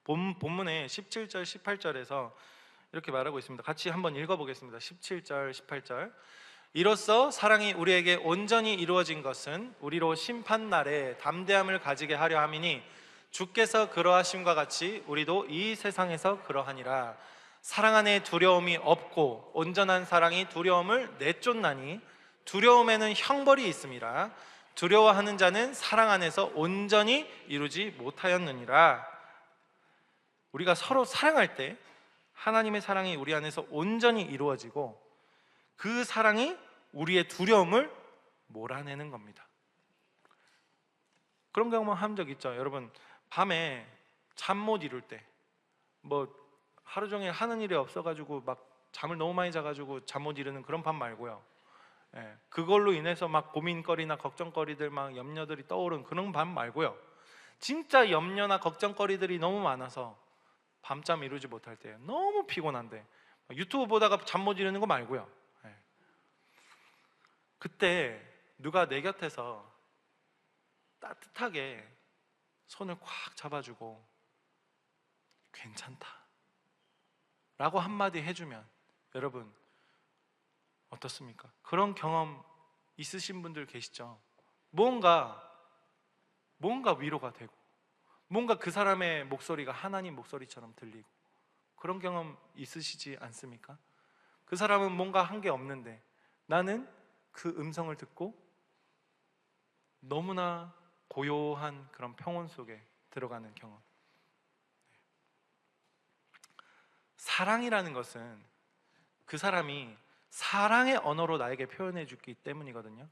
본문의 17절, 18절에서 이렇게 말하고 있습니다. 같이 한번 읽어보겠습니다. 17절, 18절. 이로써 사랑이 우리에게 온전히 이루어진 것은 우리로 심판날에 담대함을 가지게 하려 함이니 주께서 그러하심과 같이 우리도 이 세상에서 그러하니라. 사랑 안에 두려움이 없고 온전한 사랑이 두려움을 내쫓나니 두려움에는 형벌이 있음이라. 두려워하는 자는 사랑 안에서 온전히 이루지 못하였느니라. 우리가 서로 사랑할 때 하나님의 사랑이 우리 안에서 온전히 이루어지고 그 사랑이 우리의 두려움을 몰아내는 겁니다. 그런 경험 한 적 있죠? 여러분, 밤에 잠 못 이룰 때, 하루 종일 하는 일이 없어가지고 막 잠을 너무 많이 자가지고 잠 못 이루는 그런 밤 말고요. 그걸로 인해서 막 고민거리나 걱정거리들, 막 염려들이 떠오른 그런 밤 말고요. 진짜 염려나 걱정거리들이 너무 많아서 밤잠 이루지 못할 때, 너무 피곤한데 유튜브 보다가 잠 못 이루는 거 말고요. 그때 누가 내 곁에서 따뜻하게 손을 꽉 잡아주고 괜찮다 라고 한마디 해주면, 여러분 어떻습니까? 그런 경험 있으신 분들 계시죠? 뭔가 위로가 되고, 뭔가 그 사람의 목소리가 하나님 목소리처럼 들리고, 그런 경험 있으시지 않습니까? 그 사람은 뭔가 한 게 없는데 나는 그 음성을 듣고 너무나 고요한 그런 평온 속에 들어가는 경험. 사랑이라는 것은 그 사람이 사랑의 언어로 나에게 표현해 주기 때문이거든요.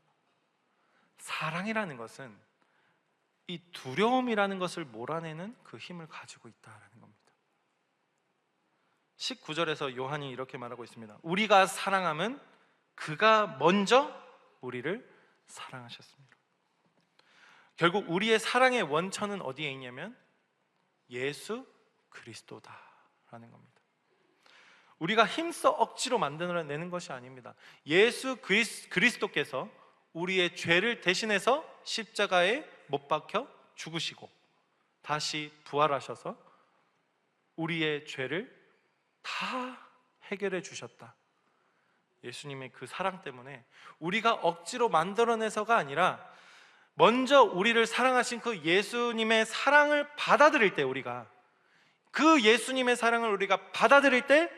사랑이라는 것은 이 두려움이라는 것을 몰아내는 그 힘을 가지고 있다라는 겁니다. 19절에서 요한이 이렇게 말하고 있습니다. 우리가 사랑함은 그가 먼저 우리를 사랑하셨습니다. 결국 우리의 사랑의 원천은 어디에 있냐면 예수 그리스도다라는 겁니다. 우리가 힘써 억지로 만들어내는 것이 아닙니다. 예수 그리스도께서 우리의 죄를 대신해서 십자가에 못 박혀 죽으시고 다시 부활하셔서 우리의 죄를 다 해결해 주셨다. 예수님의 그 사랑 때문에 우리가 억지로 만들어내서가 아니라 먼저 우리를 사랑하신 그 예수님의 사랑을 받아들일 때, 우리가 그 예수님의 사랑을 우리가 받아들일 때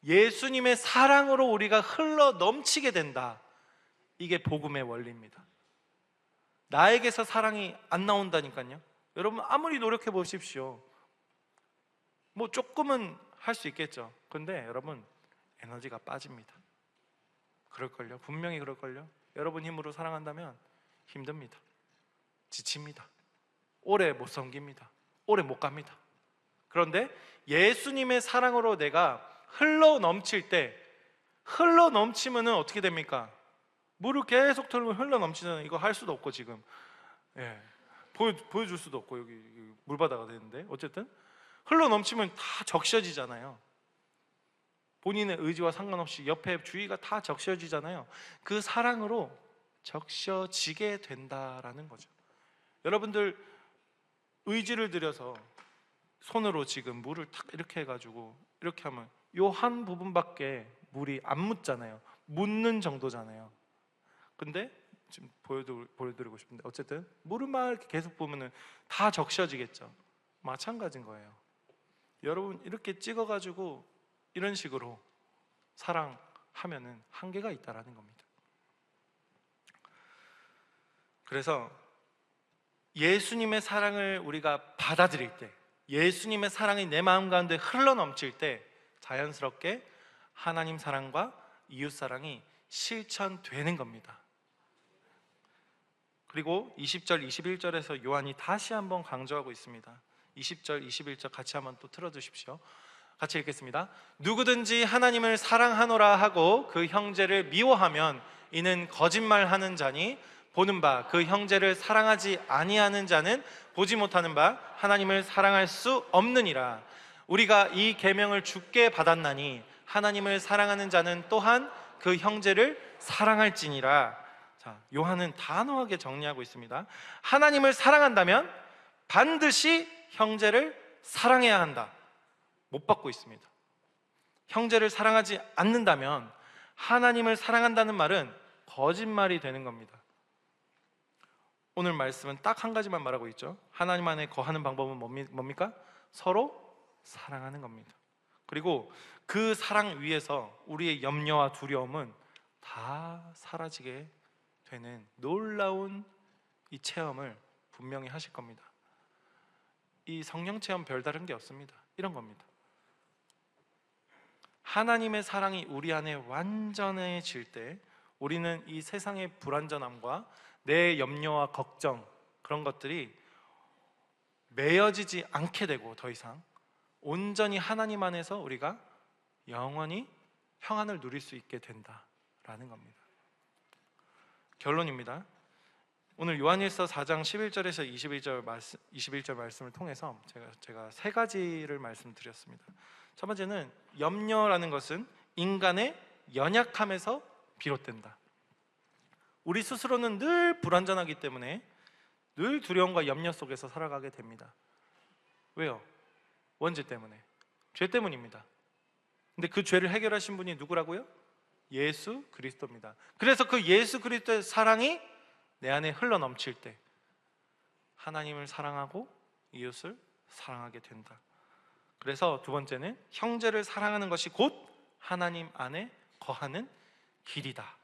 예수님의 사랑으로 우리가 흘러 넘치게 된다. 이게 복음의 원리입니다. 나에게서 사랑이 안 나온다니까요. 여러분 아무리 노력해 보십시오. 조금은 할 수 있겠죠. 근데 여러분 에너지가 빠집니다. 그럴걸요. 분명히 그럴걸요. 여러분 힘으로 사랑한다면 힘듭니다. 지칩니다. 오래 못 섬깁니다. 오래 못 갑니다. 그런데 예수님의 사랑으로 내가 흘러 넘칠 때, 흘러 넘치면은 어떻게 됩니까? 물을 계속 틀면 흘러 넘치잖아요. 이거 할 수도 없고 지금 보여줄 수도 없고 여기 물바다가 되는데, 어쨌든 흘러 넘치면 다 적셔지잖아요. 본인의 의지와 상관없이 옆에 주위가 다 적셔지잖아요. 그 사랑으로 적셔지게 된다라는 거죠. 여러분들 의지를 들여서 손으로 지금 물을 탁 이렇게 해가지고 이렇게 하면 요 한 부분밖에 물이 안 묻잖아요. 묻는 정도잖아요. 근데 지금 보여드리고 싶은데 어쨌든 물만 이렇게 계속 보면은 다 적셔지겠죠. 마찬가지인 거예요. 여러분 이렇게 찍어가지고 이런 식으로 사랑하면은 한계가 있다라는 겁니다. 그래서 예수님의 사랑을 우리가 받아들일 때, 예수님의 사랑이 내 마음 가운데 흘러넘칠 때 자연스럽게 하나님 사랑과 이웃 사랑이 실천되는 겁니다. 그리고 20절, 21절에서 요한이 다시 한번 강조하고 있습니다. 20절, 21절 같이 한번 또 틀어주십시오. 같이 읽겠습니다. 누구든지 하나님을 사랑하노라 하고 그 형제를 미워하면 이는 거짓말하는 자니 보는 바 그 형제를 사랑하지 아니하는 자는 보지 못하는 바 하나님을 사랑할 수 없느니라. 우리가 이 계명을 주께 받았나니 하나님을 사랑하는 자는 또한 그 형제를 사랑할지니라. 자, 요한은 단호하게 정리하고 있습니다. 하나님을 사랑한다면 반드시 형제를 사랑해야 한다. 못 받고 있습니다. 형제를 사랑하지 않는다면 하나님을 사랑한다는 말은 거짓말이 되는 겁니다. 오늘 말씀은 딱 한 가지만 말하고 있죠. 하나님 안에 거하는 방법은 뭡니까? 서로 사랑하는 겁니다. 그리고 그 사랑 위에서 우리의 염려와 두려움은 다 사라지게 되는 놀라운 이 체험을 분명히 하실 겁니다. 이 성령 체험 별다른 게 없습니다. 이런 겁니다. 하나님의 사랑이 우리 안에 완전해질 때 우리는 이 세상의 불완전함과 내 염려와 걱정 그런 것들이 매여지지 않게 되고 더 이상 온전히 하나님 안에서 우리가 영원히 평안을 누릴 수 있게 된다라는 겁니다. 결론입니다. 오늘 요한일서 4장 11절에서 21절 말씀을 통해서 제가 세 가지를 말씀드렸습니다. 첫 번째는 염려라는 것은 인간의 연약함에서 비롯된다. 우리 스스로는 늘 불완전하기 때문에 늘 두려움과 염려 속에서 살아가게 됩니다. 왜요? 원죄 때문에, 죄 때문입니다. 근데 그 죄를 해결하신 분이 누구라고요? 예수 그리스도입니다. 그래서 그 예수 그리스도의 사랑이 내 안에 흘러넘칠 때 하나님을 사랑하고 이웃을 사랑하게 된다. 그래서 두 번째는 형제를 사랑하는 것이 곧 하나님 안에 거하는 길이다.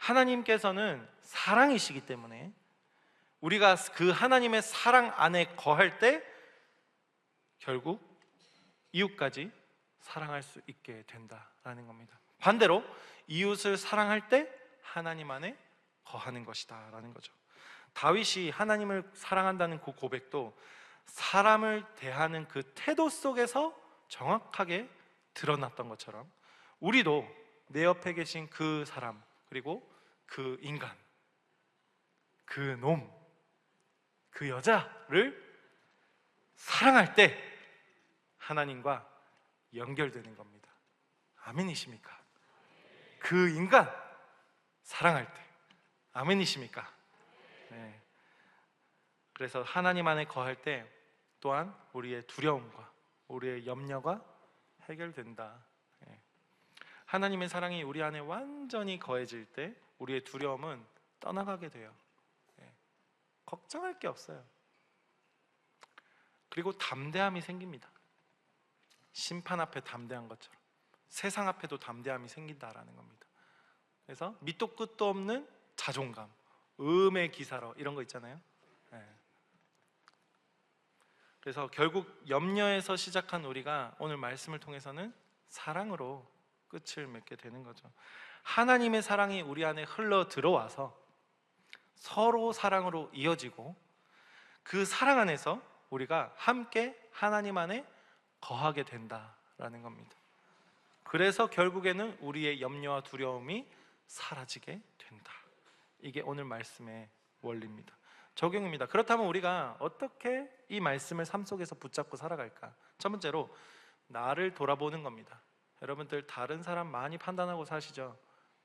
하나님께서는 사랑이시기 때문에 우리가 그 하나님의 사랑 안에 거할 때 결국 이웃까지 사랑할 수 있게 된다라는 겁니다. 반대로 이웃을 사랑할 때 하나님 안에 거하는 것이다 라는 거죠. 다윗이 하나님을 사랑한다는 그 고백도 사람을 대하는 그 태도 속에서 정확하게 드러났던 것처럼 우리도 내 옆에 계신 그 사람, 그리고 그 인간, 그 놈, 그 여자를 사랑할 때 하나님과 연결되는 겁니다. 아멘이십니까? 그 인간 사랑할 때 아멘이십니까? 네. 그래서 하나님 안에 거할 때 또한 우리의 두려움과 우리의 염려가 해결된다. 네. 하나님의 사랑이 우리 안에 완전히 거해질 때 우리의 두려움은 떠나가게 돼요. 네. 걱정할 게 없어요. 그리고 담대함이 생깁니다. 심판 앞에 담대한 것처럼 세상 앞에도 담대함이 생긴다라는 겁니다. 그래서 밑도 끝도 없는 자존감, 음의 기사로 이런 거 있잖아요. 네. 그래서 결국 염려에서 시작한 우리가 오늘 말씀을 통해서는 사랑으로 끝을 맺게 되는 거죠. 하나님의 사랑이 우리 안에 흘러 들어와서 서로 사랑으로 이어지고 그 사랑 안에서 우리가 함께 하나님 안에 거하게 된다라는 겁니다. 그래서 결국에는 우리의 염려와 두려움이 사라지게 된다. 이게 오늘 말씀의 원리입니다. 적용입니다. 그렇다면 우리가 어떻게 이 말씀을 삶 속에서 붙잡고 살아갈까? 첫 번째로 나를 돌아보는 겁니다. 여러분들 다른 사람 많이 판단하고 사시죠?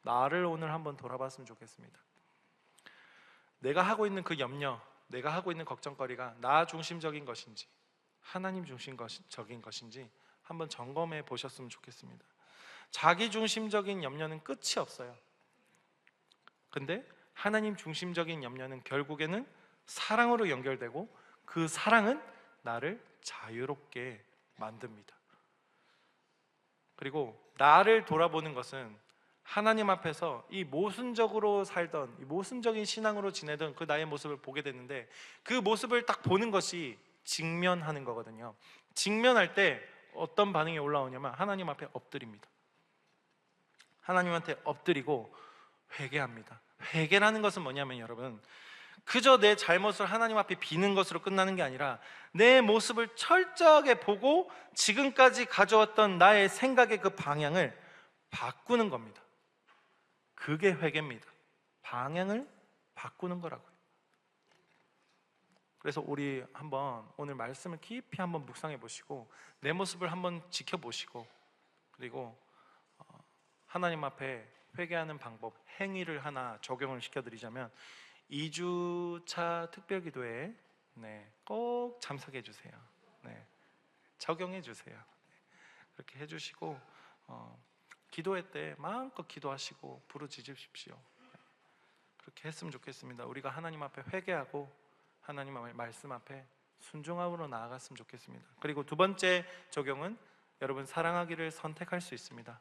나를 오늘 한번 돌아봤으면 좋겠습니다. 내가 하고 있는 그 염려, 내가 하고 있는 걱정거리가 나 중심적인 것인지 하나님 중심적인 것인지 한번 점검해 보셨으면 좋겠습니다. 자기 중심적인 염려는 끝이 없어요. 근데 하나님 중심적인 염려는 결국에는 사랑으로 연결되고 그 사랑은 나를 자유롭게 만듭니다. 그리고 나를 돌아보는 것은 하나님 앞에서 이 모순적으로 살던, 이 모순적인 신앙으로 지내던 그 나의 모습을 보게 됐는데, 그 모습을 딱 보는 것이 직면하는 거거든요. 직면할 때 어떤 반응이 올라오냐면 하나님 앞에 엎드립니다. 하나님한테 엎드리고 회개합니다. 회개라는 것은 뭐냐면 여러분, 그저 내 잘못을 하나님 앞에 비는 것으로 끝나는 게 아니라 내 모습을 철저하게 보고 지금까지 가져왔던 나의 생각의 그 방향을 바꾸는 겁니다. 그게 회개입니다. 방향을 바꾸는 거라고요. 그래서 우리 한번 오늘 말씀을 깊이 한번 묵상해 보시고 내 모습을 한번 지켜보시고, 그리고 하나님 앞에 회개하는 방법, 행위를 하나 적용을 시켜드리자면 2주차 특별기도에 꼭 참석해 주세요. 적용해 주세요. 그렇게 해주시고 기도회 때 마음껏 기도하시고 부르짖으십시오. 그렇게 했으면 좋겠습니다. 우리가 하나님 앞에 회개하고 하나님의 말씀 앞에 순종함으로 나아갔으면 좋겠습니다. 그리고 두 번째 적용은 여러분, 사랑하기를 선택할 수 있습니다.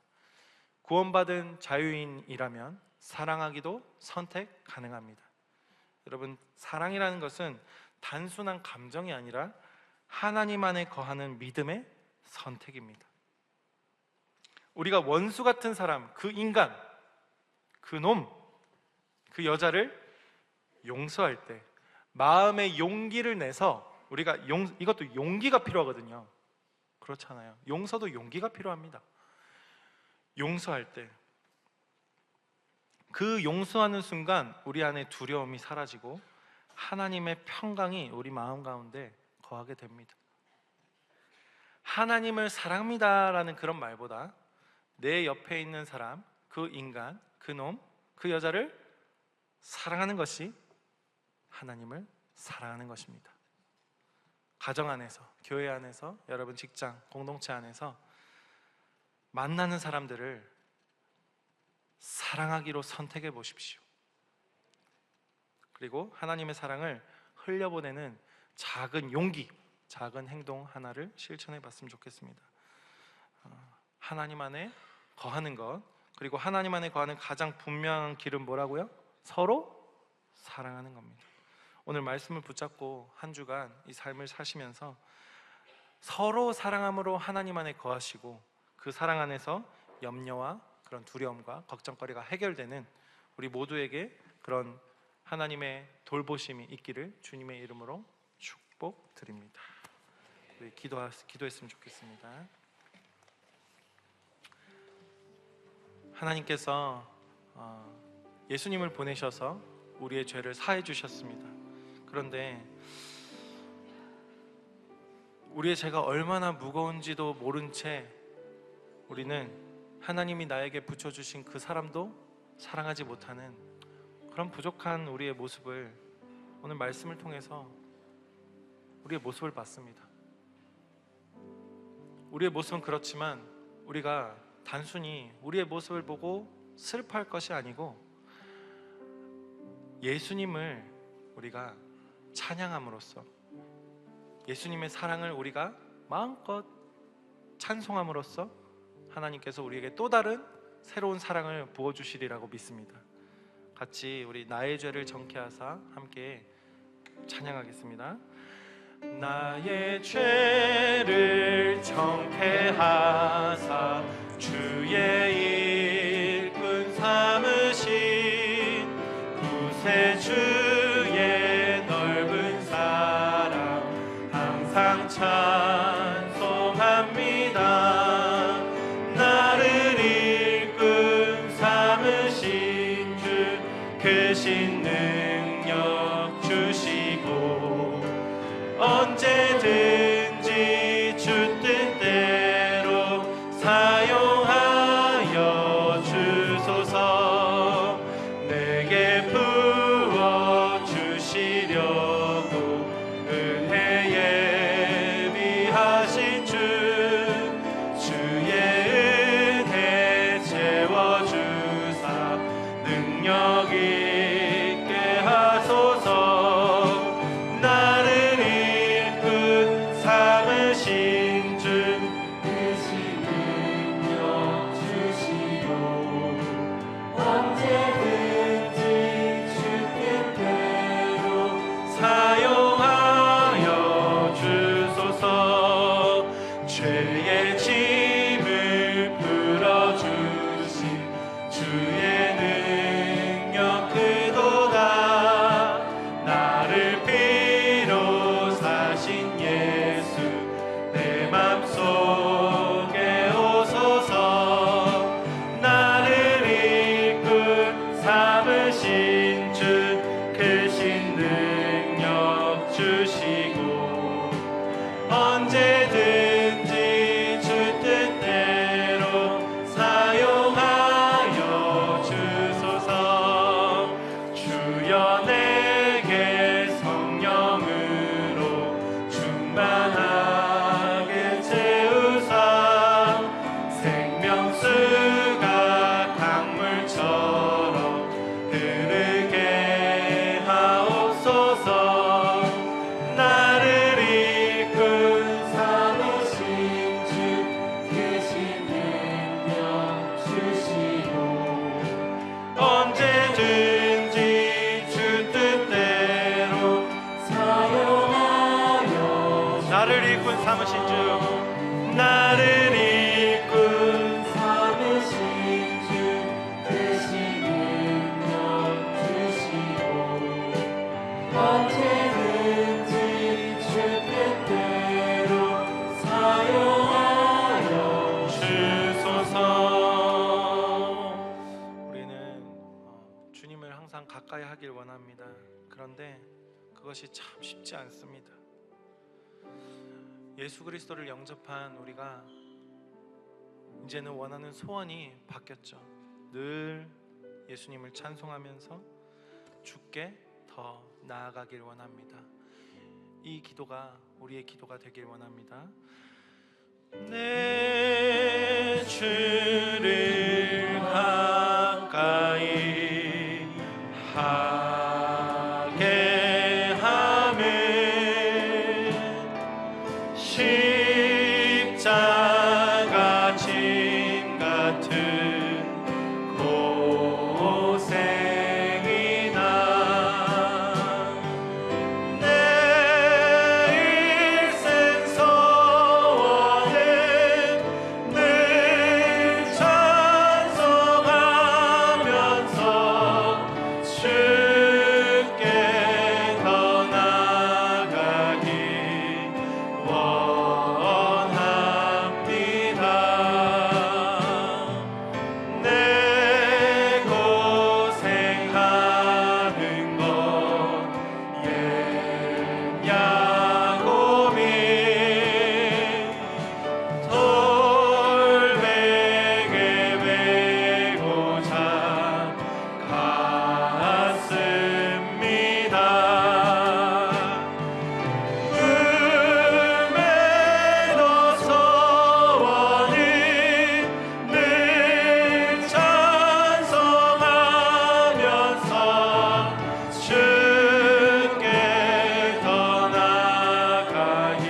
구원받은 자유인이라면 사랑하기도 선택 가능합니다. 여러분, 사랑이라는 것은 단순한 감정이 아니라 하나님 안에 거하는 믿음의 선택입니다. 우리가 원수 같은 사람, 그 인간, 그 놈, 그 여자를 용서할 때 마음의 용기를 내서 우리가 이것도 용기가 필요하거든요. 그렇잖아요. 용서도 용기가 필요합니다. 용서할 때 그 용서하는 순간 우리 안에 두려움이 사라지고 하나님의 평강이 우리 마음 가운데 거하게 됩니다. 하나님을 사랑합니다라는 그런 말보다 내 옆에 있는 사람, 그 인간, 그 놈, 그 여자를 사랑하는 것이 하나님을 사랑하는 것입니다. 가정 안에서, 교회 안에서, 여러분 직장, 공동체 안에서 만나는 사람들을 사랑하기로 선택해 보십시오. 그리고 하나님의 사랑을 흘려보내는 작은 용기, 작은 행동 하나를 실천해 봤으면 좋겠습니다. 하나님 안에 거하는 것, 그리고 하나님 안에 거하는 가장 분명한 길은 뭐라고요? 서로 사랑하는 겁니다. 오늘 말씀을 붙잡고 한 주간 이 삶을 사시면서 서로 사랑함으로 하나님 안에 거하시고 그 사랑 안에서 염려와 그런 두려움과 걱정거리가 해결되는 우리 모두에게 그런 하나님의 돌보심이 있기를 주님의 이름으로 축복드립니다. 우리 기도했으면 좋겠습니다. 하나님께서 예수님을 보내셔서 우리의 죄를 사해 주셨습니다. 그런데 우리의 죄가 얼마나 무거운지도 모른 채 우리는 하나님이 나에게 붙여주신 그 사람도 사랑하지 못하는 그런 부족한 우리의 모습을 오늘 말씀을 통해서 우리의 모습을 봤습니다. 우리의 모습은 그렇지만 우리가 단순히 우리의 모습을 보고 슬퍼할 것이 아니고 예수님을 우리가 찬양함으로써, 예수님의 사랑을 우리가 마음껏 찬송함으로써 하나님께서 우리에게 또 다른 새로운 사랑을 부어주시리라고 믿습니다. 같이 우리 나의 죄를 정케하사 함께 찬양하겠습니다. 나의 죄를 정케하사 주의 일꾼 삼으신 구세주의 넓은 사랑 항상 찬송합니다. 나를 일꾼 삼으신 주 크신 능력 주시고 언제든지 주 뜻대로 사용하여 주소서. 내게 부어 주시려고 은혜 예비하신 주, 주의 은혜 채워주사 능력이 삼으신 주 나를 이끈 삼으신 주 대신 능력 주시고 언제든지 주 뜻대로 사용하여 주소서. 우리는 주님을 항상 가까이 하길 원합니다. 그런데 그것이 참 쉽지 않습니다. 예수 그리스도를 영접한 우리가 이제는 원하는 소원이 바뀌었죠. 늘 예수님을 찬송하면서 주께 더 나아가길 원합니다. 이 기도가 우리의 기도가 되길 원합니다. 내 주를 가까이 하게 하면 십자가 짐 같은 고생이나 내 일생 소원은 늘 찬송하면서 주께 더 나아가기 원합니다. 내 고생하는 것 옛야곱이 돌베개 메고자 갔습니다. 꿈에도 소원은 늘 찬송하면서 주께 더 나아가기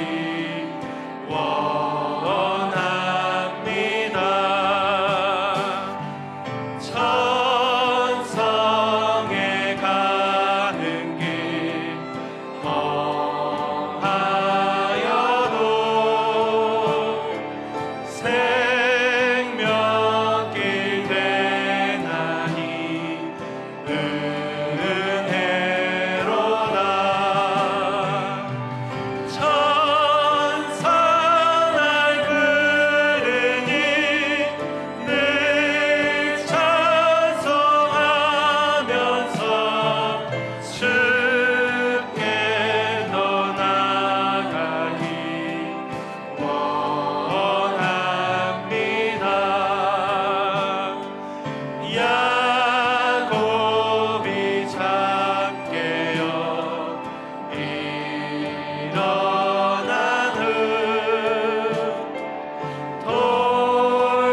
원합니다. 천성에 가는 길 험하여도 생명길 되나니 은혜로다. 천사날 부르니 늘 찬송하면서 주께 더 나아가기 원합니다. 야곱이 잠 깨어 일어난 후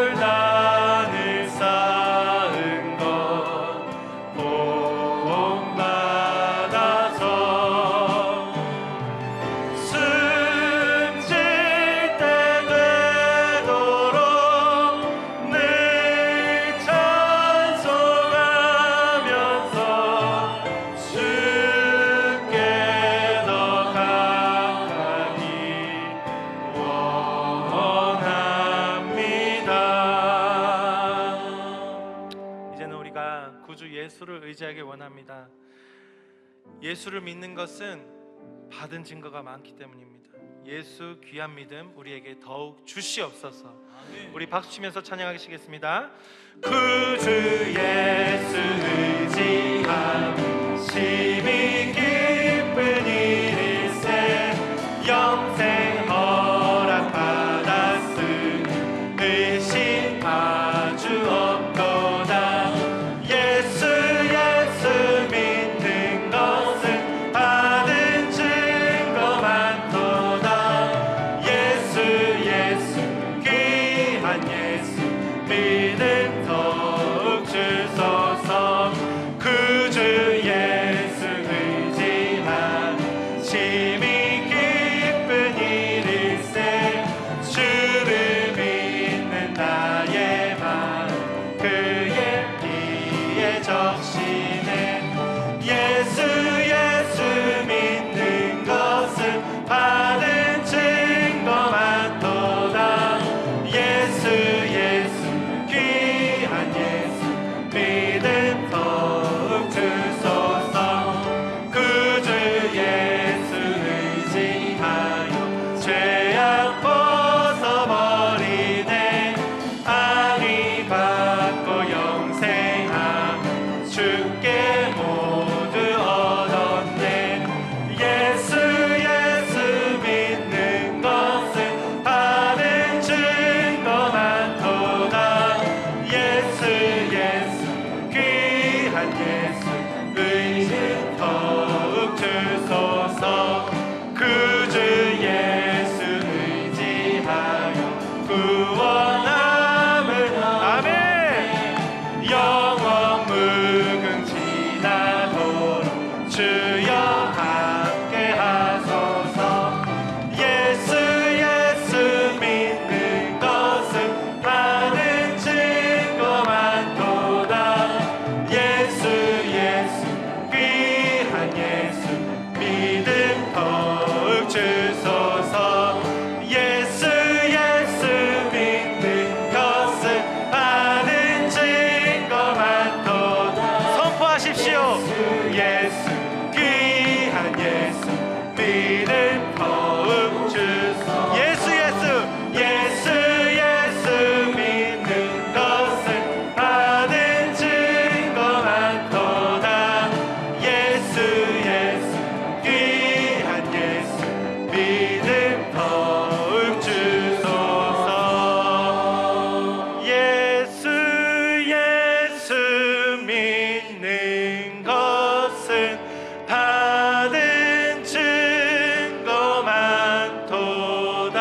돌단을 쌓은 것 본받아서 숨질 때 되도록 늘 찬송하면서 주께 더 가까이 원합니다. 이제는 우리가 구주 예수를 의지하기 원합니다. 예수를 믿는 것은 받은 증거가 많기 때문입니다. 예수 귀한 믿음 우리에게 더욱 주시옵소서. 우리 박수 치면서 찬양하시겠습니다. 구주 예수 의지함 심히 기쁜 일일세 영생 허락받았음 의심 아주 없도다. 예수 믿는 것은 받은 증거 많도다. 예수 귀한 예수 믿음 더욱 주소서. 귀한 예수 의지 더욱 주소서. 그 주 예수 의지하여 구원함을 아멘. 영원 무궁지나도록 주여 함께 하소서. 예수 예수 믿는 것은 많은 증거 많도다. 예수 예수 귀한 예수 믿음 더욱 주소서. 예수 예수 믿는 것은 많은 증거 많도다. 선포하십시오. 예수 귀한 예수 믿음 더욱 주소서. 예수 예수 예수 예수 믿는 것은 많은 증거 많도다. 예수 예수 귀한 예수 믿음 더욱 주소서. 예수 예수 믿는 것은 받은 증거 많도다.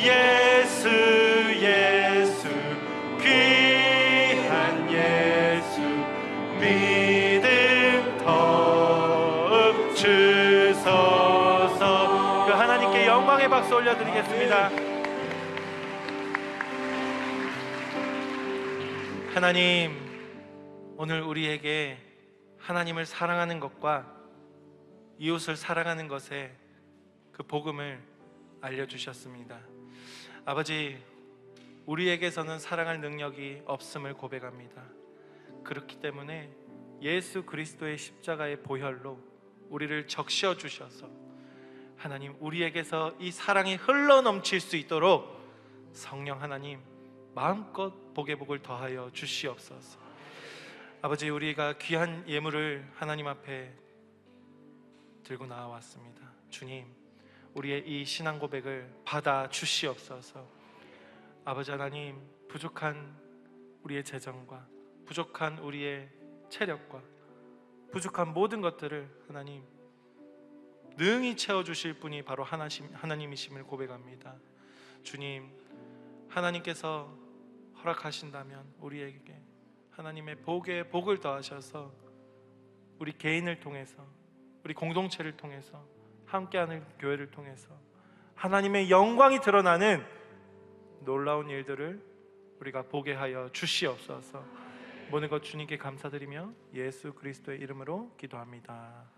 예수 예수 귀한 예수 믿음 더욱 주소서. 그 하나님께 영광의 박수 올려드리겠습니다. 하나님, 오늘 우리에게 하나님을 사랑하는 것과 이웃을 사랑하는 것의 그 복음을 알려주셨습니다. 아버지, 우리에게서는 사랑할 능력이 없음을 고백합니다. 그렇기 때문에 예수 그리스도의 십자가의 보혈로 우리를 적셔 주셔서 하나님, 우리에게서 이 사랑이 흘러넘칠 수 있도록 성령 하나님 마음껏 복의 복을 더하여 주시옵소서. 아버지, 우리가 귀한 예물을 하나님 앞에 들고 나와왔습니다. 주님, 우리의 이 신앙 고백을 받아 주시옵소서. 아버지 하나님, 부족한 우리의 재정과 부족한 우리의 체력과 부족한 모든 것들을 하나님 능히 채워주실 분이 바로 하나님이심을 고백합니다. 주님, 하나님께서 허락하신다면 우리에게 하나님의 복에 복을 더하셔서 우리 개인을 통해서, 우리 공동체를 통해서, 함께하는 교회를 통해서 하나님의 영광이 드러나는 놀라운 일들을 우리가 보게 하여 주시옵소서. 모든 것 주님께 감사드리며 예수 그리스도의 이름으로 기도합니다.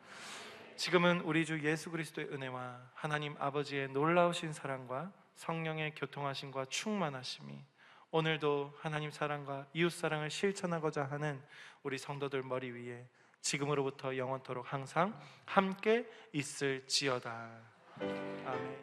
지금은 우리 주 예수 그리스도의 은혜와 하나님 아버지의 놀라우신 사랑과 성령의 교통하심과 충만하심이 오늘도 하나님 사랑과 이웃 사랑을 실천하고자 하는 우리 성도들 머리 위에 지금으로부터 영원토록 항상 함께 있을지어다. 아멘.